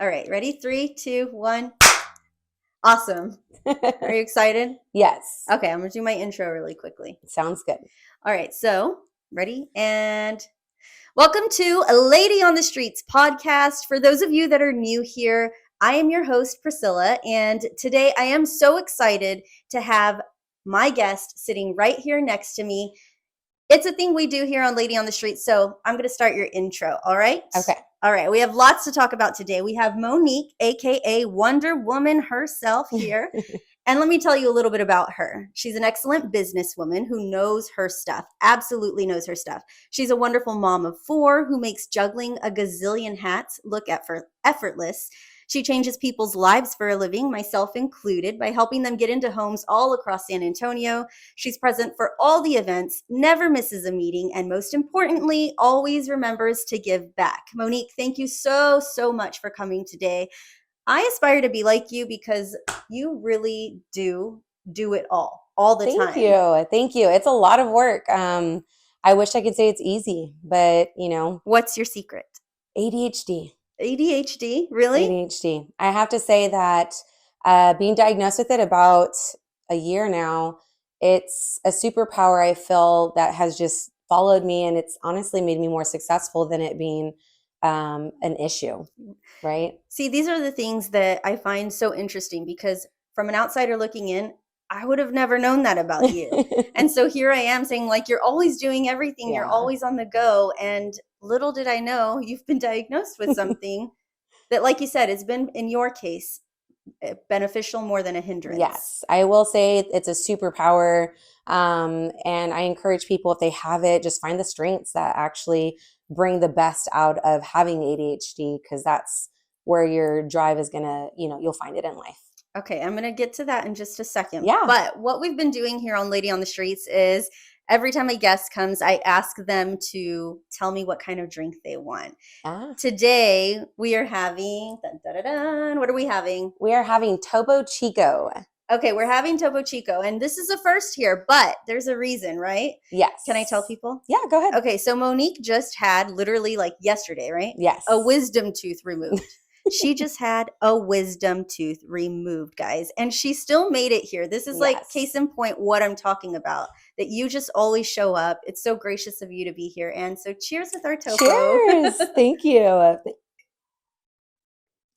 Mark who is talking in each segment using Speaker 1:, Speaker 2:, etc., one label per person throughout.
Speaker 1: All right, ready? 3, 2, 1. Awesome. Are you excited?
Speaker 2: Yes.
Speaker 1: Okay, I'm going to do my intro really quickly.
Speaker 2: Sounds good.
Speaker 1: All right, so ready? And welcome to A Lady on the Streets podcast. For those of you that are new here, I am your host, Priscilla, and today I am so excited to have my guest sitting right here next to me. It's a thing we do here on Lady on the Street. So I'm going to start your intro. All right.
Speaker 2: Okay.
Speaker 1: All right. We have lots to talk about today. We have Monique, AKA Wonder Woman herself here. And let me tell you a little bit about her. She's an excellent businesswoman who knows her stuff, absolutely knows her stuff. She's a wonderful mom of 4 who makes juggling a gazillion hats look effortless. She changes people's lives for a living, myself included, by helping them get into homes all across San Antonio. She's present for all the events, never misses a meeting, and most importantly, always remembers to give back. Monique, thank you so much for coming today. I aspire to be like you because you really do it all the
Speaker 2: Thank
Speaker 1: time.
Speaker 2: you. Thank you. It's a lot of work. I wish I could say it's easy, but
Speaker 1: What's your secret?
Speaker 2: ADHD.
Speaker 1: ADHD? Really?
Speaker 2: ADHD. I have to say that being diagnosed with it about a year now, it's a superpower I feel that has just followed me, and it's honestly made me more successful than it being an issue, right?
Speaker 1: See, these are the things that I find so interesting because from an outsider looking in, I would have never known that about you. And so here I am saying, like, you're always doing everything, you're
Speaker 2: Yeah.
Speaker 1: always on the go. And little did I know you've been diagnosed with something that, like you said, it's been, in your case, beneficial more than a hindrance.
Speaker 2: Yes, I will say it's a superpower. And I encourage people, if they have it, just find the strengths that actually bring the best out of having ADHD, because that's where your drive is going to, you'll find it in life.
Speaker 1: Okay, I'm going to get to that in just a second.
Speaker 2: Yeah.
Speaker 1: But what we've been doing here on Lady on the Streets is every time a guest comes, I ask them to tell me what kind of drink they want. Today, we are having, what are we having?
Speaker 2: We are having Topo Chico.
Speaker 1: Okay, we're having Topo Chico, and this is a first here, but there's a reason, right?
Speaker 2: Yes.
Speaker 1: Can I tell people?
Speaker 2: Yeah, go ahead.
Speaker 1: Okay, so Monique just had literally like yesterday, right?
Speaker 2: Yes.
Speaker 1: A wisdom tooth removed. She just had a wisdom tooth removed, guys, and she still made it here. This is like case in point what I'm talking about, that you just always show up. It's so gracious of you to be here. And so cheers with our Topo.
Speaker 2: Cheers. Thank you.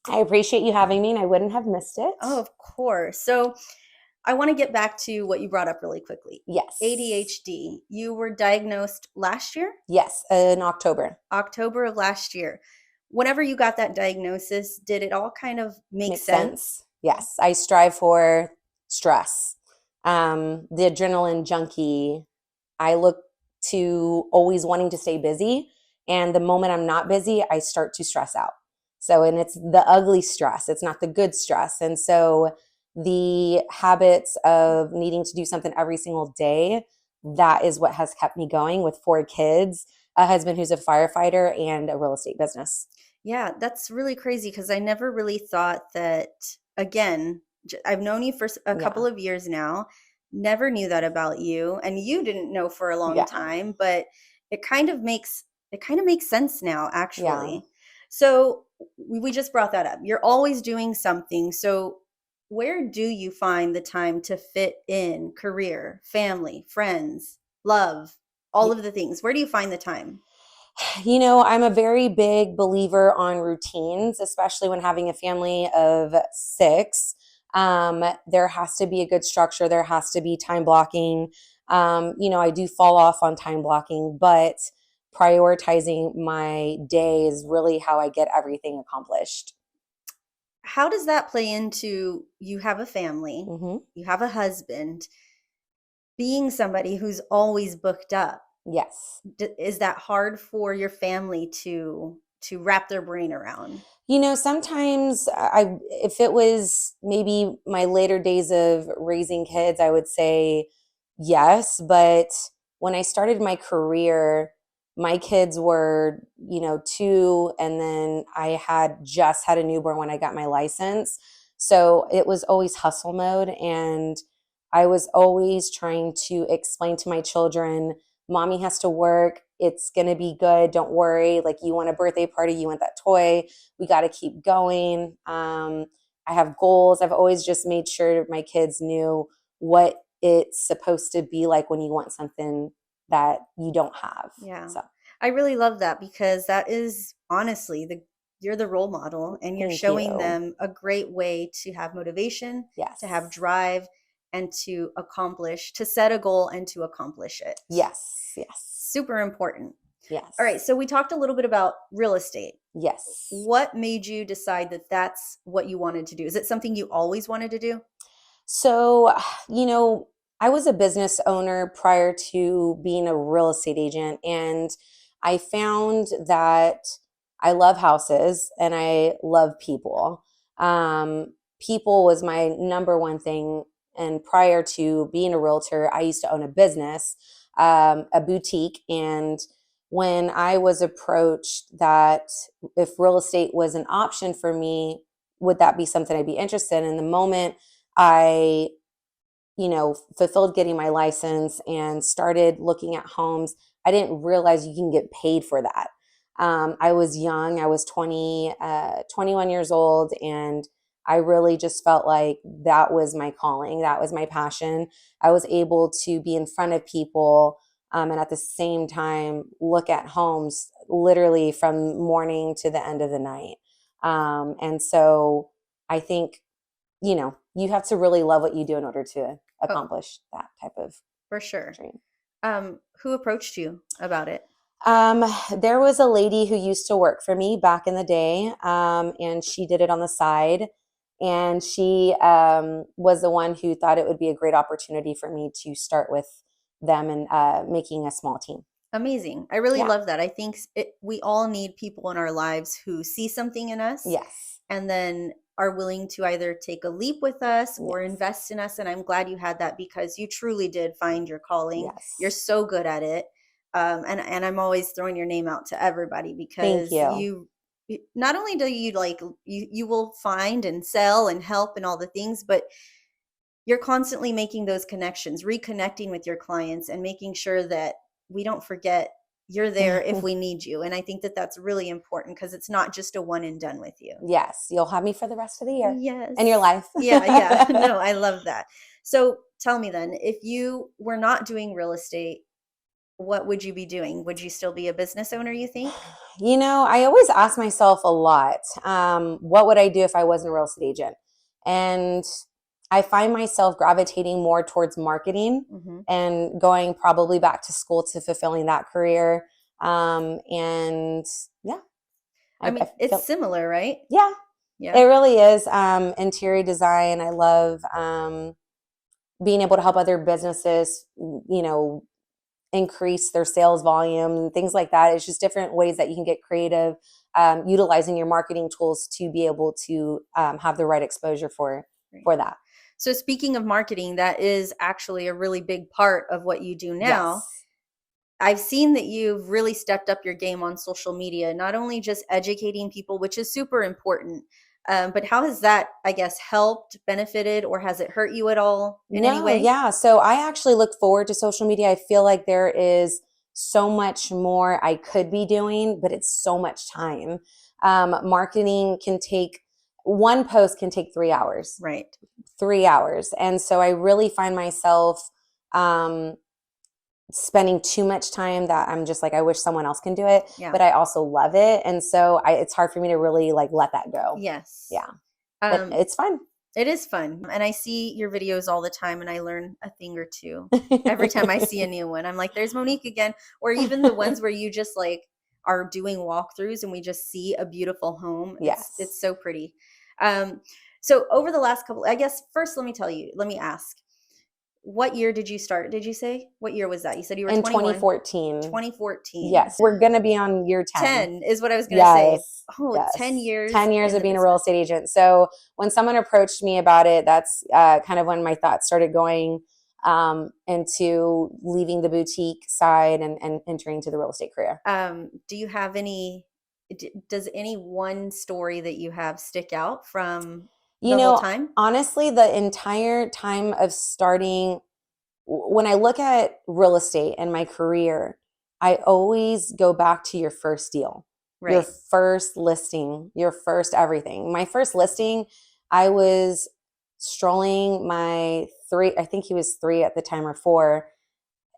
Speaker 2: I appreciate you having me, and I wouldn't have missed it.
Speaker 1: Oh, of course. So I want to get back to what you brought up really quickly.
Speaker 2: Yes.
Speaker 1: ADHD. You were diagnosed last year?
Speaker 2: Yes, in October.
Speaker 1: October of last year. Whenever you got that diagnosis, did it all kind of make sense?
Speaker 2: Yes, I strive for stress. The adrenaline junkie. I look to always wanting to stay busy. And the moment I'm not busy, I start to stress out. So, and it's the ugly stress. It's not the good stress. And so the habits of needing to do something every single day, that is what has kept me going with 4 kids, a husband who's a firefighter, and a real estate business.
Speaker 1: Yeah, that's really crazy because I never really thought that, again, I've known you for a couple of years now, never knew that about you, and you didn't know for a long time, but it kind of makes sense now, actually.
Speaker 2: Yeah.
Speaker 1: So we just brought that up. You're always doing something. So where do you find the time to fit in career, family, friends, love, all of the things? Where do you find the time?
Speaker 2: I'm a very big believer on routines, especially when having a family of 6. There has to be a good structure. There has to be time blocking. I do fall off on time blocking, but prioritizing my day is really how I get everything accomplished.
Speaker 1: How does that play into, you have a family, you have a husband, being somebody who's always booked up?
Speaker 2: Yes.
Speaker 1: Is that hard for your family to wrap their brain around?
Speaker 2: Sometimes if it was maybe my later days of raising kids, I would say yes. But when I started my career, my kids were, 2, and then I had just had a newborn when I got my license. So it was always hustle mode. And I was always trying to explain to my children Mommy has to work. It's going to be good. Don't worry. Like, you want a birthday party, you want that toy. We got to keep going. I have goals. I've always just made sure my kids knew what it's supposed to be like when you want something that you don't have.
Speaker 1: Yeah.
Speaker 2: So
Speaker 1: I really love that because that is honestly you're the role model and you're
Speaker 2: thank
Speaker 1: showing
Speaker 2: you.
Speaker 1: them a great way to have motivation, to have
Speaker 2: Yes.
Speaker 1: drive, and to set a goal and to accomplish it.
Speaker 2: Yes. Yes.
Speaker 1: Super important.
Speaker 2: Yes.
Speaker 1: All right, so we talked a little bit about real estate.
Speaker 2: Yes.
Speaker 1: What made you decide that that's what you wanted to do? Is it something you always wanted to do?
Speaker 2: So, I was a business owner prior to being a real estate agent, and I found that I love houses and I love people. People was my number one thing. And prior to being a realtor, I used to own a business, a boutique. And when I was approached that if real estate was an option for me, would that be something I'd be interested in? In the moment I, fulfilled getting my license and started looking at homes, I didn't realize you can get paid for that. I was young. I was 21 years old, and I really just felt like that was my calling. That was my passion. I was able to be in front of people, and at the same time look at homes literally from morning to the end of the night. And so I think you have to really love what you do in order to
Speaker 1: Oh,
Speaker 2: accomplish that type of
Speaker 1: for sure.
Speaker 2: dream.
Speaker 1: Who approached you about it?
Speaker 2: There was a lady who used to work for me back in the day, and she did it on the side. And she was the one who thought it would be a great opportunity for me to start with them and making a small team.
Speaker 1: Amazing. I really
Speaker 2: Yeah.
Speaker 1: love that. I think we all need people in our lives who see something in us
Speaker 2: Yes.
Speaker 1: and then are willing to either take a leap with us or
Speaker 2: Yes.
Speaker 1: invest in us. And I'm glad you had that because you truly did find your calling.
Speaker 2: Yes.
Speaker 1: You're so good at it. And I'm always throwing your name out to everybody
Speaker 2: Thank
Speaker 1: because
Speaker 2: you.
Speaker 1: not only do you you will find and sell and help and all the things, but you're constantly making those connections, reconnecting with your clients and making sure that we don't forget you're there if we need you. And I think that that's really important because it's not just a one and done with you.
Speaker 2: Yes. You'll have me for the rest of the year
Speaker 1: Yes.
Speaker 2: and your life.
Speaker 1: Yeah, yeah. No, I love that. So tell me then, if you were not doing real estate, what would you be doing? Would you still be a business owner, you think?
Speaker 2: I always ask myself a lot, what would I do if I wasn't a real estate agent? And I find myself gravitating more towards marketing
Speaker 1: Mm-hmm.
Speaker 2: and going probably back to school to fulfilling that career. And yeah,
Speaker 1: I
Speaker 2: I
Speaker 1: mean, it's
Speaker 2: feel,
Speaker 1: similar, right?
Speaker 2: yeah,
Speaker 1: Yeah.
Speaker 2: it really is. Interior design. I love being able to help other businesses, increase their sales volume and things like that. It's just different ways that you can get creative, utilizing your marketing tools to be able to have the right exposure for
Speaker 1: Right.
Speaker 2: that.
Speaker 1: So speaking of marketing, that is actually a really big part of what you do now.
Speaker 2: Yes.
Speaker 1: I've seen that you've really stepped up your game on social media, not only just educating people, which is super important, but how has that, I guess, helped, benefited, or has it hurt you at all in any
Speaker 2: No,
Speaker 1: way?
Speaker 2: yeah. So I actually look forward to social media. I feel like there is so much more I could be doing, but it's so much time. Marketing can take one post can take 3 hours.
Speaker 1: Right.
Speaker 2: 3 hours. And so I really find myself um, spending too much time that I'm just like, I wish someone else can do it,
Speaker 1: Yeah.
Speaker 2: but I also love it. And so it's hard for me to really like let that go.
Speaker 1: Yes.
Speaker 2: Yeah. But it's fun.
Speaker 1: It is fun. And I see your videos all the time and I learn a thing or two every time I see a new one. I'm like, there's Monique again. Or even the ones where you just like are doing walkthroughs and we just see a beautiful home.
Speaker 2: Yes.
Speaker 1: It's so pretty. So over the last couple, I guess first let me ask, what year did you start? Did you say? What year was that? You said you were
Speaker 2: In
Speaker 1: 21.
Speaker 2: 2014.
Speaker 1: 2014.
Speaker 2: Yes. We're going to be on year 10.
Speaker 1: 10 is what I was going to say.
Speaker 2: Yes.
Speaker 1: Oh,
Speaker 2: Yes.
Speaker 1: 10 years.
Speaker 2: 10 years
Speaker 1: in
Speaker 2: of
Speaker 1: the
Speaker 2: being a real
Speaker 1: business.
Speaker 2: estate agent. So when someone approached me about it, that's kind of when my thoughts started going into leaving the boutique side and entering to the real estate career.
Speaker 1: Do you have does any one story that you have stick out from the whole time?
Speaker 2: Honestly, the entire time of starting when I look at real estate and my career, I always go back to your first deal, your
Speaker 1: Right.
Speaker 2: first listing, your first everything. My first listing, I was strolling my three, I think he was 3 at the time or 4,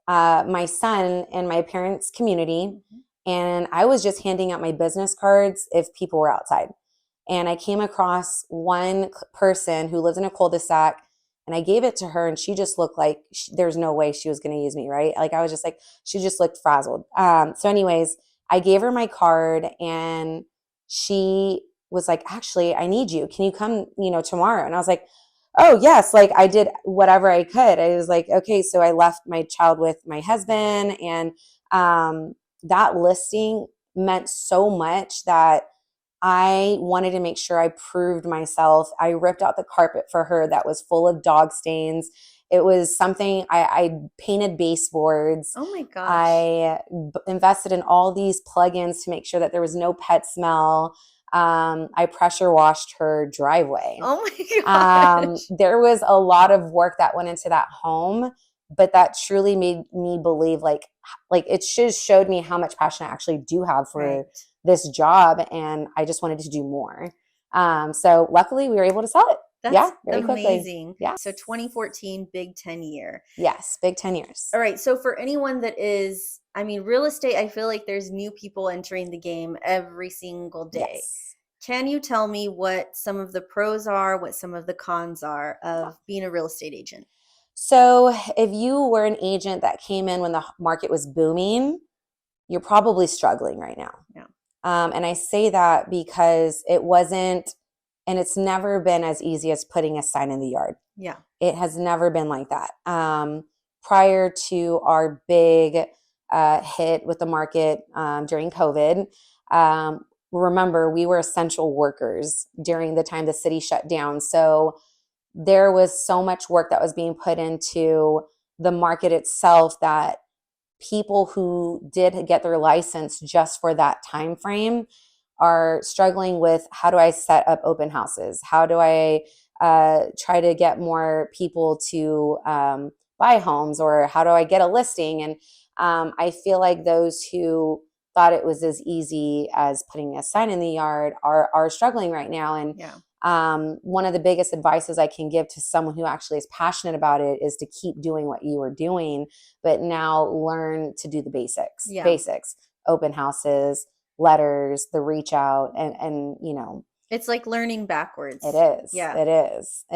Speaker 2: my son in my parents' community. And I was just handing out my business cards if people were outside. And I came across one person who lives in a cul-de-sac, and I gave it to her, and she just looked like there's no way she was going to use me, right? Like I was just like, she just looked frazzled. So anyways, I gave her my card, and she was like, actually, I need you. Can you come, tomorrow? And I was like, oh yes, like I did whatever I could. I was like, okay, so I left my child with my husband, and that listing meant so much that I wanted to make sure I proved myself. I ripped out the carpet for her that was full of dog stains. It was something I painted baseboards.
Speaker 1: Oh my gosh.
Speaker 2: I invested in all these plugins to make sure that there was no pet smell. I pressure washed her driveway.
Speaker 1: Oh my gosh.
Speaker 2: There was a lot of work that went into that home, but that truly made me believe like it just showed me how much passion I actually do have for this job, and I just wanted to do more. So luckily we were able to sell it.
Speaker 1: That's
Speaker 2: very
Speaker 1: amazing.
Speaker 2: quickly. Yeah.
Speaker 1: So 2014, big 10 year.
Speaker 2: Yes, big 10 years.
Speaker 1: All right. So for anyone that is, I mean, real estate, I feel like there's new people entering the game every single day.
Speaker 2: Yes.
Speaker 1: Can you tell me what some of the pros are, what some of the cons are of being a real estate agent?
Speaker 2: So if you were an agent that came in when the market was booming, you're probably struggling right now.
Speaker 1: Yeah.
Speaker 2: And I say that because it wasn't, and it's never been as easy as putting a sign in the yard.
Speaker 1: Yeah.
Speaker 2: It has never been like that. Prior to our big hit with the market during COVID, remember, we were essential workers during the time the city shut down. So there was so much work that was being put into the market itself that people who did get their license just for that time frame are struggling with, how do I set up open houses? How do I try to get more people to buy homes, or how do I get a listing? And I feel like those who thought it was as easy as putting a sign in the yard are struggling right now. And one of the biggest advices I can give to someone who actually is passionate about it is to keep doing what you were doing, but now learn to do the basics. Basics, open houses, letters, the reach out, and
Speaker 1: it's like learning backwards.
Speaker 2: It is.
Speaker 1: Yeah.
Speaker 2: It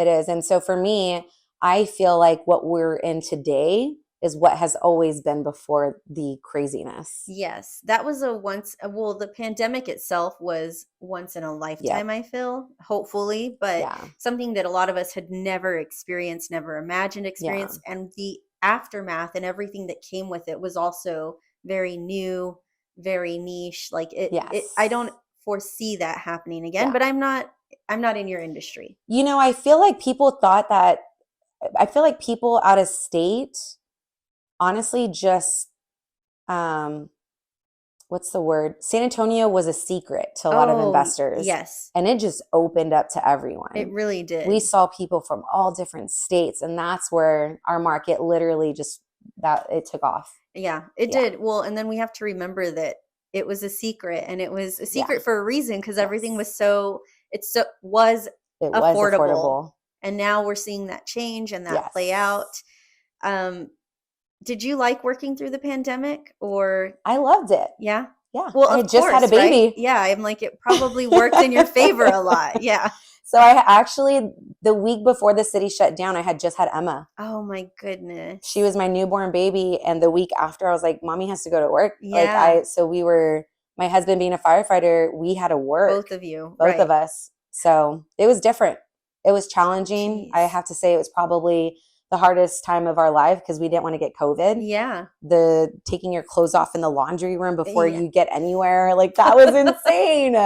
Speaker 2: is. And so for me, I feel like what we're in today is what has always been before the craziness.
Speaker 1: Yes. That was the pandemic itself was once in a lifetime, I feel, hopefully, but something that a lot of us had never experienced, never imagined experience. And the aftermath and everything that came with it was also very new, very niche. Like I don't foresee that happening again, but I'm not in your industry.
Speaker 2: I feel like people out of state honestly just what's the word? San Antonio was a secret to a lot of investors.
Speaker 1: Yes.
Speaker 2: And it just opened up to everyone.
Speaker 1: It really did.
Speaker 2: We saw people from all different states, and that's where our market literally it took off.
Speaker 1: Yeah, it did. Well, and then we have to remember that it was a secret, and it was a secret for a reason, because everything was was affordable. And now we're seeing that change and that play out. Did you like working through the pandemic, or?
Speaker 2: I loved it.
Speaker 1: Yeah.
Speaker 2: Yeah.
Speaker 1: Well,
Speaker 2: I just had a baby.
Speaker 1: Right? Yeah. I'm like, it probably worked in your favor a lot. Yeah.
Speaker 2: So I actually, the week before the city shut down, I had just had Emma.
Speaker 1: Oh my goodness.
Speaker 2: She was my newborn baby. And the week after, I was like, Mommy has to go to work.
Speaker 1: Yeah.
Speaker 2: My husband being a firefighter, we had to work.
Speaker 1: Both of you.
Speaker 2: Both of us. So it was different. It was challenging.
Speaker 1: Jeez.
Speaker 2: I have to say it was probably the hardest time of our life because we didn't want to get COVID.
Speaker 1: Yeah.
Speaker 2: The taking your clothes off in the laundry room before you get anywhere, like that was insane.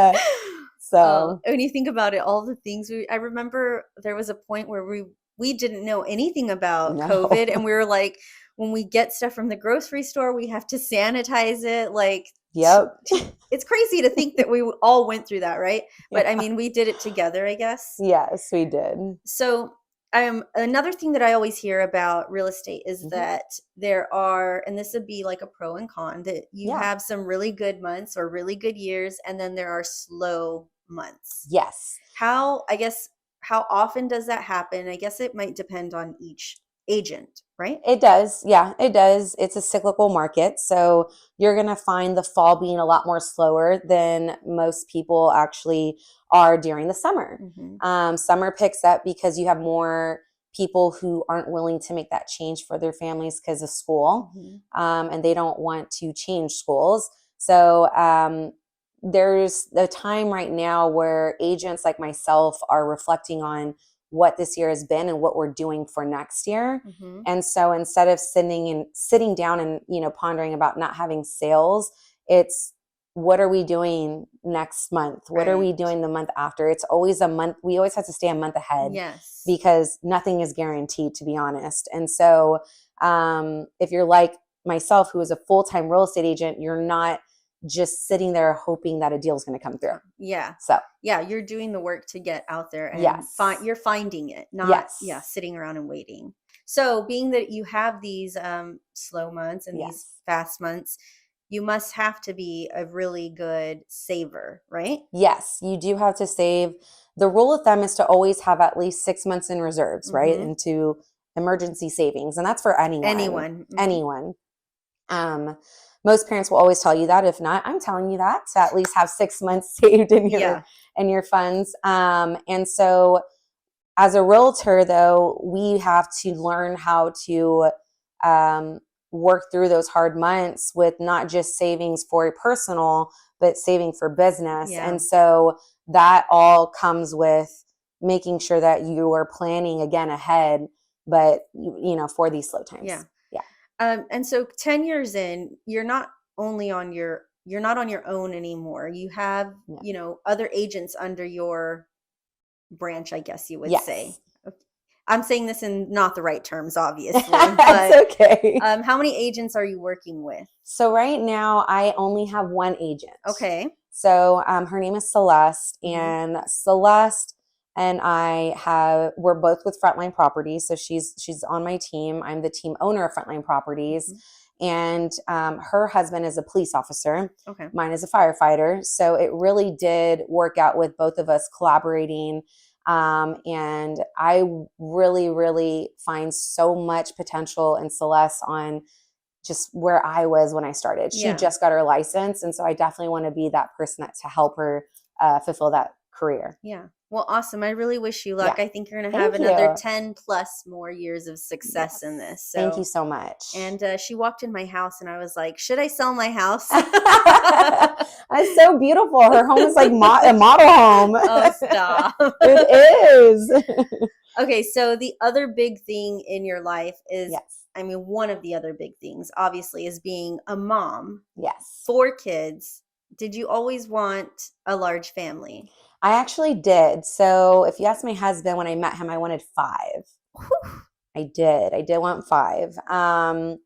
Speaker 2: So
Speaker 1: when you think about it, all the things I remember there was a point where we didn't know anything about COVID, and we were like, when we get stuff from the grocery store, we have to sanitize it. Like, it's crazy to think that we all went through that, right? But I mean, we did it together, I guess.
Speaker 2: Yes, we did.
Speaker 1: So Another thing that I always hear about real estate is
Speaker 2: Mhm.
Speaker 1: that there are, and this would be like a pro and con, that you
Speaker 2: Yeah.
Speaker 1: have some really good months or really good years, and then there are slow months.
Speaker 2: Yes.
Speaker 1: I guess, how often does that happen? I guess it might depend on each agent, right?
Speaker 2: It does. Yeah, it does. It's a cyclical market. So you're going to find the fall being a lot more slower than most people actually are during the summer.
Speaker 1: Mm-hmm.
Speaker 2: Summer picks up because you have more people who aren't willing to make that change for their families because of school,
Speaker 1: Mm-hmm.
Speaker 2: and they don't want to change schools. So there's the time right now where agents like myself are reflecting on what this year has been and what we're doing for next year.
Speaker 1: Mm-hmm.
Speaker 2: And so instead of sitting down and, pondering about not having sales, it's what are we doing next month? What are we
Speaker 1: Right.
Speaker 2: doing the month after? It's always a month. We always have to stay a month ahead
Speaker 1: Yes.
Speaker 2: because nothing is guaranteed, to be honest. And so if you're like myself, who is a full-time real estate agent, you're not just sitting there hoping that a deal is going to come through.
Speaker 1: Yeah.
Speaker 2: So
Speaker 1: Yeah, you're doing the work to get out there and
Speaker 2: yes,
Speaker 1: you're finding it, not
Speaker 2: yes,
Speaker 1: sitting around and waiting. So, being that you have these slow months and these
Speaker 2: yes.
Speaker 1: fast months, you must have to be a really good saver, right?
Speaker 2: Yes, you do have to save. The rule of thumb is to always have at least 6 months in reserves, right?
Speaker 1: Mm-hmm.
Speaker 2: Into emergency savings. And that's for anyone.
Speaker 1: Anyone. Mm-hmm.
Speaker 2: Anyone. Um, Most parents will always tell you that. If not, I'm telling you that to at least have 6 months saved
Speaker 1: Yeah.
Speaker 2: in your funds. And so as a realtor, though, we have to learn how to um, work through those hard months with not just savings for personal, but saving for business.
Speaker 1: Yeah.
Speaker 2: And so that all comes with making sure that you are planning again ahead, but for these slow times.
Speaker 1: Yeah.
Speaker 2: Yeah.
Speaker 1: And so 10 years in, you're not on your own anymore. You have,
Speaker 2: Yeah.
Speaker 1: other agents under your branch, I guess you would say.
Speaker 2: Yes.
Speaker 1: I'm saying this in not the right terms, obviously, but
Speaker 2: It's okay.
Speaker 1: how many agents are you working with?
Speaker 2: So right now I only have one agent.
Speaker 1: Okay.
Speaker 2: So her name is Celeste,
Speaker 1: Mm-hmm.
Speaker 2: and Celeste and we're both with Frontline Properties. So she's on my team. I'm the team owner of Frontline Properties, and her husband is a police officer.
Speaker 1: Okay.
Speaker 2: Mine is a firefighter. So it really did work out with both of us collaborating. And I really, really find so much potential in Celeste on just where I was when I started. She
Speaker 1: Yeah.
Speaker 2: just got her license. And so I definitely want to be that person to help her fulfill that career.
Speaker 1: Yeah. Well, awesome. I really wish you luck.
Speaker 2: Yeah.
Speaker 1: I think you're going to have
Speaker 2: Thank
Speaker 1: another
Speaker 2: you.
Speaker 1: 10 plus more years of success in this. So,
Speaker 2: Thank you so much.
Speaker 1: And she walked in my house and I was like, should I sell my house?
Speaker 2: It's so beautiful. Her home is like a model home.
Speaker 1: Oh, stop.
Speaker 2: It is.
Speaker 1: Okay. So the other big thing in your life is,
Speaker 2: Yes.
Speaker 1: I mean, one of the other big things, obviously, is being a mom.
Speaker 2: Yes.
Speaker 1: 4 kids. Did you always want a large family?
Speaker 2: I actually did. So if you ask my husband, when I met him, I wanted 5.
Speaker 1: Whew.
Speaker 2: I did. I did want 5. I'm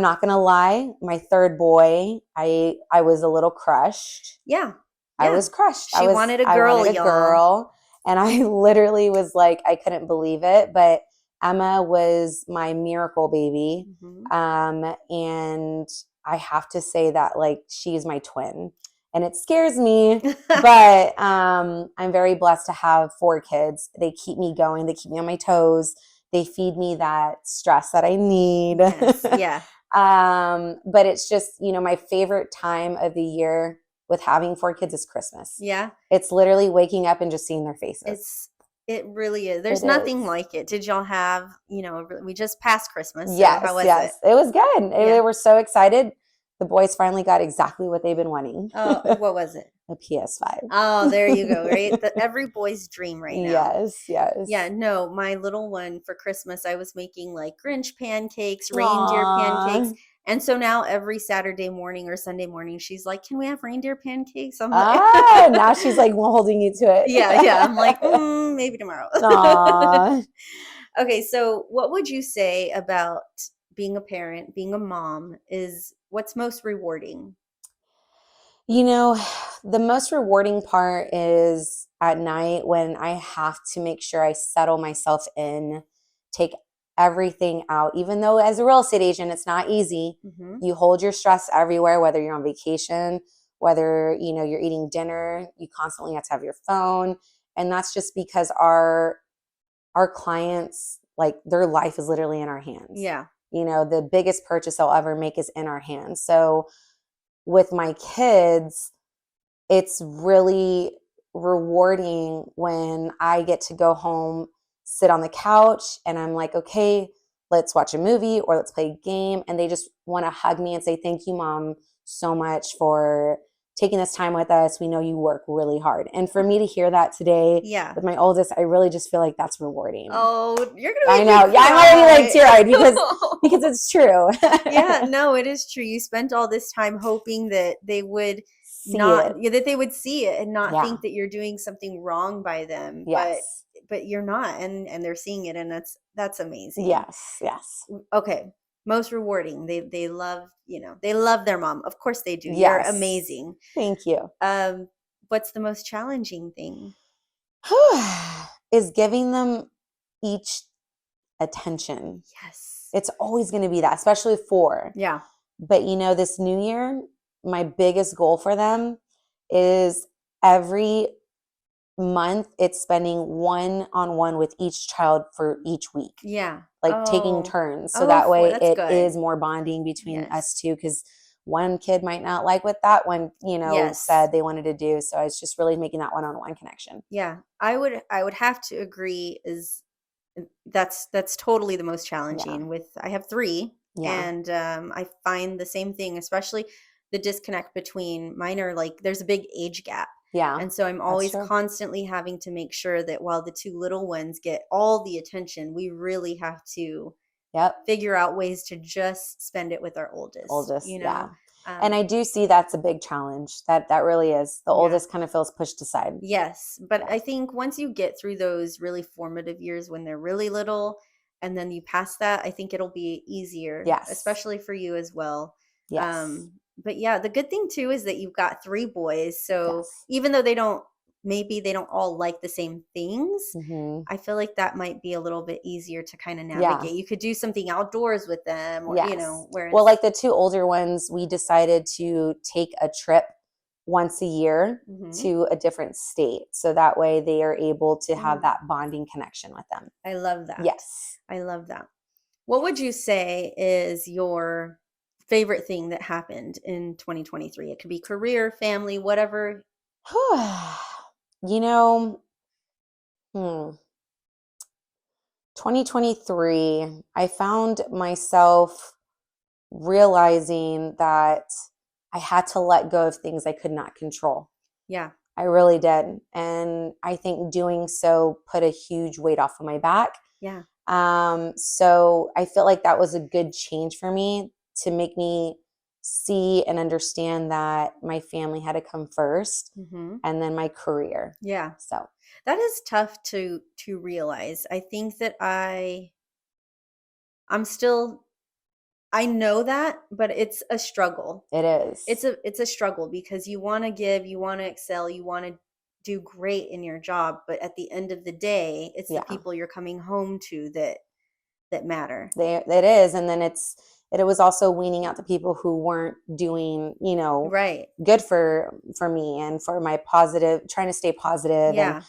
Speaker 2: not gonna lie. My third boy, I was a little crushed.
Speaker 1: Yeah.
Speaker 2: I was crushed.
Speaker 1: She wanted a girl,
Speaker 2: I wanted a girl, and I literally was like, I couldn't believe it. But Emma was my miracle baby, and I have to say that like she's my twin, and it scares me. But I'm very blessed to have 4 kids. They keep me going. They keep me on my toes. They feed me that stress that I need.
Speaker 1: Yes. Yeah.
Speaker 2: But it's just, my favorite time of the year with having 4 kids is Christmas.
Speaker 1: Yeah.
Speaker 2: It's literally waking up and just seeing their faces.
Speaker 1: It really is. There's nothing like it. Did y'all have, we just passed Christmas. So
Speaker 2: Yes.
Speaker 1: how was it?
Speaker 2: It was good.
Speaker 1: Yeah.
Speaker 2: They were so excited. The boys finally got exactly what they've been wanting.
Speaker 1: Oh, what was it?
Speaker 2: A PS5.
Speaker 1: Oh, there you go. Right. Every boy's dream right now.
Speaker 2: Yes. Yes.
Speaker 1: Yeah. No, my little one for Christmas, I was making like Grinch pancakes, reindeer pancakes. And so now every Saturday morning or Sunday morning, she's like, can we have reindeer pancakes? I'm like,
Speaker 2: now she's like holding you to it.
Speaker 1: Yeah. I'm like, maybe tomorrow.
Speaker 2: Aww.
Speaker 1: Okay. So what would you say about being a parent, being a mom, is what's most rewarding?
Speaker 2: You know, the most rewarding part is at night when I have to make sure I settle myself in, take everything out, even though as a real estate agent, it's not easy.
Speaker 1: Mm-hmm.
Speaker 2: You hold your stress everywhere, whether you're on vacation, whether, you're eating dinner, you constantly have to have your phone. And that's just because our clients, like their life is literally in our hands.
Speaker 1: Yeah.
Speaker 2: The biggest purchase they'll ever make is in our hands. So with my kids, it's really rewarding when I get to go home, sit on the couch, and I'm like, okay, let's watch a movie or let's play a game. And they just want to hug me and say, thank you, Mom, so much for taking this time with us. We know you work really hard. And for me to hear that today
Speaker 1: Yeah.
Speaker 2: with my oldest, I really just feel like that's rewarding.
Speaker 1: Oh, you're gonna
Speaker 2: I
Speaker 1: make
Speaker 2: know.
Speaker 1: me
Speaker 2: Yeah, I'm already like
Speaker 1: cry.
Speaker 2: teary-eyed because it's true.
Speaker 1: Yeah, no, it is true. You spent all this time hoping that they would
Speaker 2: See it.
Speaker 1: that they would see it and not
Speaker 2: Yeah.
Speaker 1: think that you're doing something wrong by them.
Speaker 2: Yes.
Speaker 1: But you're not, and they're seeing it, and that's amazing.
Speaker 2: Yes. Yes.
Speaker 1: Okay. Most rewarding. They love, they love their mom. Of course they do. You're
Speaker 2: Yes.
Speaker 1: amazing.
Speaker 2: Thank you.
Speaker 1: What's the most challenging thing?
Speaker 2: Is giving them each attention.
Speaker 1: Yes.
Speaker 2: It's always going to be that, especially 4.
Speaker 1: Yeah.
Speaker 2: But this new year, my biggest goal for them is every month it's spending one-on-one with each child for each week.
Speaker 1: Yeah.
Speaker 2: Like taking turns. So
Speaker 1: Oh,
Speaker 2: that way
Speaker 1: that's
Speaker 2: it
Speaker 1: good.
Speaker 2: is more bonding between
Speaker 1: Yes.
Speaker 2: us two, because one kid might not like what that one,
Speaker 1: Yes.
Speaker 2: said they wanted to do. So it's just really making that one-on-one connection.
Speaker 1: Yeah. I would have to agree that's totally the most challenging. I have 3,
Speaker 2: Yeah.
Speaker 1: and I find the same thing, especially the disconnect between mine are like there's a big age gap.
Speaker 2: Yeah.
Speaker 1: And so I'm always constantly having to make sure that while the 2 little ones get all the attention, we really have to figure out ways to just spend it with our oldest.
Speaker 2: Yeah. And I do see that's a big challenge. That really is. The oldest kind of feels pushed aside.
Speaker 1: Yes. But I think once you get through those really formative years when they're really little, and then you pass that, I think it'll be easier.
Speaker 2: Yes.
Speaker 1: Especially for you as well.
Speaker 2: Yes.
Speaker 1: But yeah, the good thing too is that you've got 3 boys. So even though they don't all like the same things,
Speaker 2: Mm-hmm.
Speaker 1: I feel like that might be a little bit easier to kind of navigate. You could do something outdoors with them, or
Speaker 2: well, like the 2 older ones, we decided to take a trip once a year to a different state. So that way they are able to have that bonding connection with them.
Speaker 1: I love that.
Speaker 2: Yes.
Speaker 1: I love that. What would you say is your favorite thing that happened in 2023? It could be career, family, whatever.
Speaker 2: 2023, I found myself realizing that I had to let go of things I could not control.
Speaker 1: Yeah.
Speaker 2: I really did. And I think doing so put a huge weight off of my back.
Speaker 1: Yeah.
Speaker 2: So I feel like that was a good change for me to make me see and understand that my family had to come first, and then my career.
Speaker 1: Yeah.
Speaker 2: So
Speaker 1: that is tough to realize. I think that I know that, but it's a struggle.
Speaker 2: It is.
Speaker 1: It's a struggle because you want to give, you want to excel, you want to do great in your job, but at the end of the day, it's the people you're coming home to that matter.
Speaker 2: It is, and then it was also weaning out the people who weren't doing,
Speaker 1: right,
Speaker 2: good for me and for my positive, trying to stay positive, and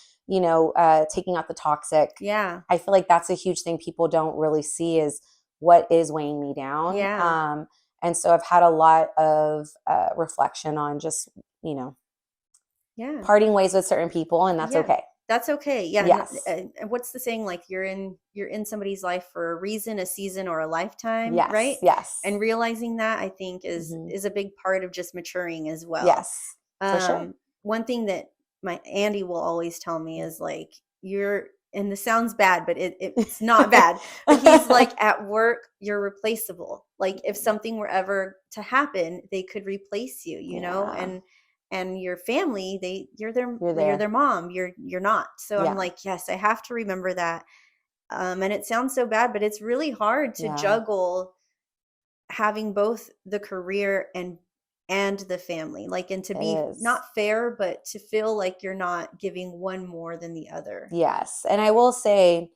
Speaker 2: taking out the toxic.
Speaker 1: Yeah,
Speaker 2: I feel like that's a huge thing people don't really see is what is weighing me down.
Speaker 1: Yeah.
Speaker 2: And so I've had a lot of reflection on just, parting ways with certain people, and that's okay.
Speaker 1: That's okay. Yeah.
Speaker 2: Yes.
Speaker 1: And what's the saying? Like you're in somebody's life for a reason, a season, or a lifetime.
Speaker 2: Yes.
Speaker 1: Right.
Speaker 2: Yes.
Speaker 1: And realizing that, I think is a big part of just maturing as well.
Speaker 2: Yes. For sure.
Speaker 1: One thing that my Andy will always tell me is like, and this sounds bad, but it's not bad. But he's like, at work, you're replaceable. Like if something were ever to happen, they could replace you, you know, and your family, you're their mom. You're not. So I'm like, yes, I have to remember that. And it sounds so bad, but it's really hard to juggle having both the career and and the family. Like, and to
Speaker 2: It
Speaker 1: be
Speaker 2: is.
Speaker 1: not fair, but to feel like you're not giving one more than the other.
Speaker 2: Yes. And I will say,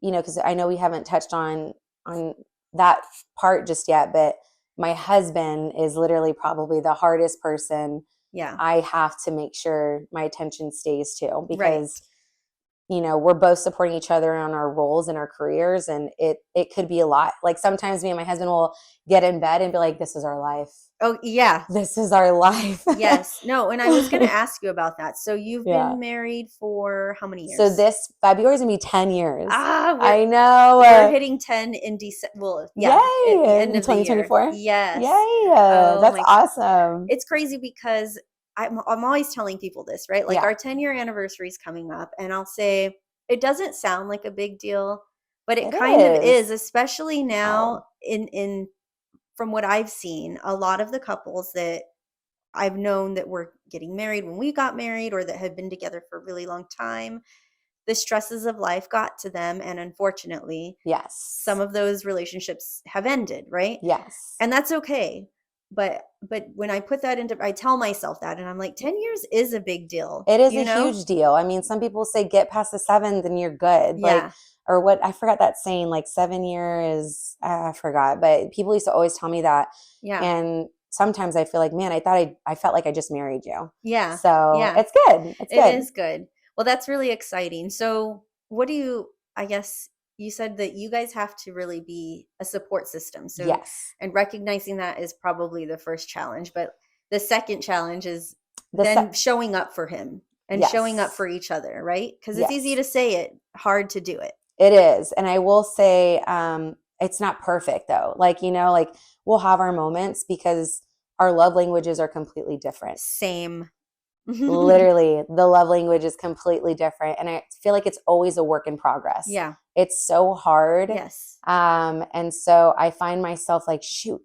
Speaker 2: because I know we haven't touched on that part just yet, but my husband is literally probably the hardest person
Speaker 1: Yeah.
Speaker 2: I have to make sure my attention stays to,
Speaker 1: Right.
Speaker 2: because we're both supporting each other on our roles and our careers, and it could be a lot. Like sometimes me and my husband will get in bed and be like, this is our life.
Speaker 1: Oh, yeah.
Speaker 2: This is our life.
Speaker 1: Yes. No, and I was going to ask you about that. So you've
Speaker 2: Yeah.
Speaker 1: been married for how many years?
Speaker 2: So this February is going to be 10 years.
Speaker 1: I
Speaker 2: know.
Speaker 1: We're hitting 10 in December. Well, yeah,
Speaker 2: Yay!
Speaker 1: at the end
Speaker 2: In
Speaker 1: of the year.
Speaker 2: 2024?
Speaker 1: Yes.
Speaker 2: Yay!
Speaker 1: Oh,
Speaker 2: That's awesome.
Speaker 1: It's crazy because I'm always telling people this, right? Like
Speaker 2: Yeah.
Speaker 1: our 10-year anniversary is coming up, and I'll say it doesn't sound like a big deal, but it kind of is, especially now in from what I've seen, a lot of the couples that I've known that were getting married when we got married, or that have been together for a really long time, the stresses of life got to them, and unfortunately,
Speaker 2: Yes.
Speaker 1: some of those relationships have ended, right?
Speaker 2: Yes.
Speaker 1: And that's okay. But when I put that into, I tell myself that, and I'm like, 10 years is a big deal.
Speaker 2: It is a huge deal. I mean, some people say get past the 7th and you're good.
Speaker 1: Yeah.
Speaker 2: Like, or what, I forgot that saying, like 7 years, I forgot, but people used to always tell me that.
Speaker 1: Yeah.
Speaker 2: And sometimes I feel like, man, I felt like I just married you.
Speaker 1: Yeah.
Speaker 2: So
Speaker 1: Yeah.
Speaker 2: it's good. It's good.
Speaker 1: It is good. Well, that's really exciting. So I guess you said that you guys have to really be a support system. So
Speaker 2: Yes.
Speaker 1: And recognizing that is probably the first challenge, but the second challenge is showing up for him and showing up for each other, right? Because it's easy to say it, hard to do it.
Speaker 2: It is. And I will say, it's not perfect though. Like, like we'll have our moments because our love languages are completely different.
Speaker 1: Same.
Speaker 2: Literally, the love language is completely different. And I feel like it's always a work in progress.
Speaker 1: Yeah.
Speaker 2: It's so hard.
Speaker 1: Yes.
Speaker 2: And so I find myself like, shoot,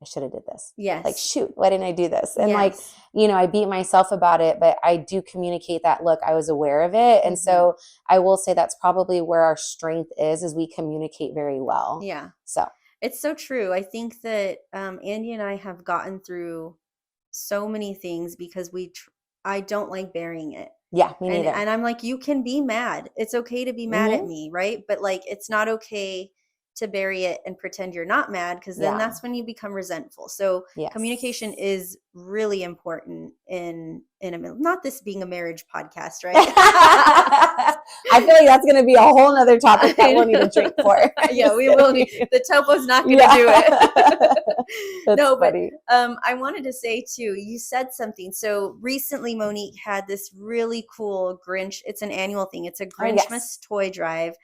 Speaker 2: I should have did this.
Speaker 1: Yes.
Speaker 2: Like, shoot, why didn't I do this? And like, I beat myself about it, but I do communicate that, look, I was aware of it. And so I will say that's probably where our strength is we communicate very well.
Speaker 1: Yeah.
Speaker 2: So
Speaker 1: it's so true. I think that Andy and I have gotten through so many things because I don't like burying it.
Speaker 2: Yeah, me neither.
Speaker 1: And I'm like, you can be mad. It's okay to be mad at me, right? But like, it's not okay to bury it and pretend you're not mad, because then that's when you become resentful. So communication is really important in not this being a marriage podcast, right?
Speaker 2: I feel like that's going to be a whole nother topic that we'll need a drink for.
Speaker 1: Yeah, we will need. The topo's not going to do it.
Speaker 2: No, funny.
Speaker 1: But I wanted to say too, you said something. So recently Monique had this really cool Grinch. It's an annual thing. It's a Grinchmas toy drive.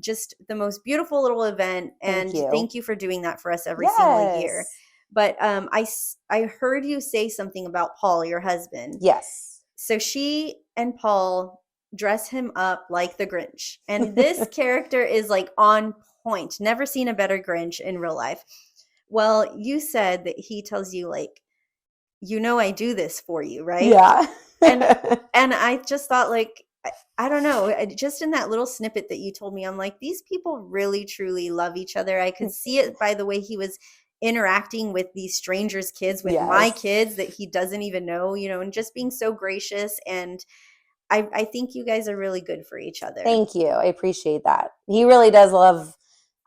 Speaker 1: Just the most beautiful little event. And thank you for doing that for us every single year. But I heard you say something about Paul, your husband.
Speaker 2: Yes.
Speaker 1: So she and Paul dress him up like the Grinch. And this character is like on point. Never seen a better Grinch in real life. Well, you said that he tells you like, I do this for you, right?
Speaker 2: Yeah.
Speaker 1: and I just thought like, I don't know, just in that little snippet that you told me, I'm like, these people really, truly love each other. I could see it by the way he was interacting with these strangers' kids, with my kids that he doesn't even know, and just being so gracious. And I think you guys are really good for each other.
Speaker 2: Thank you. I appreciate that. He really does love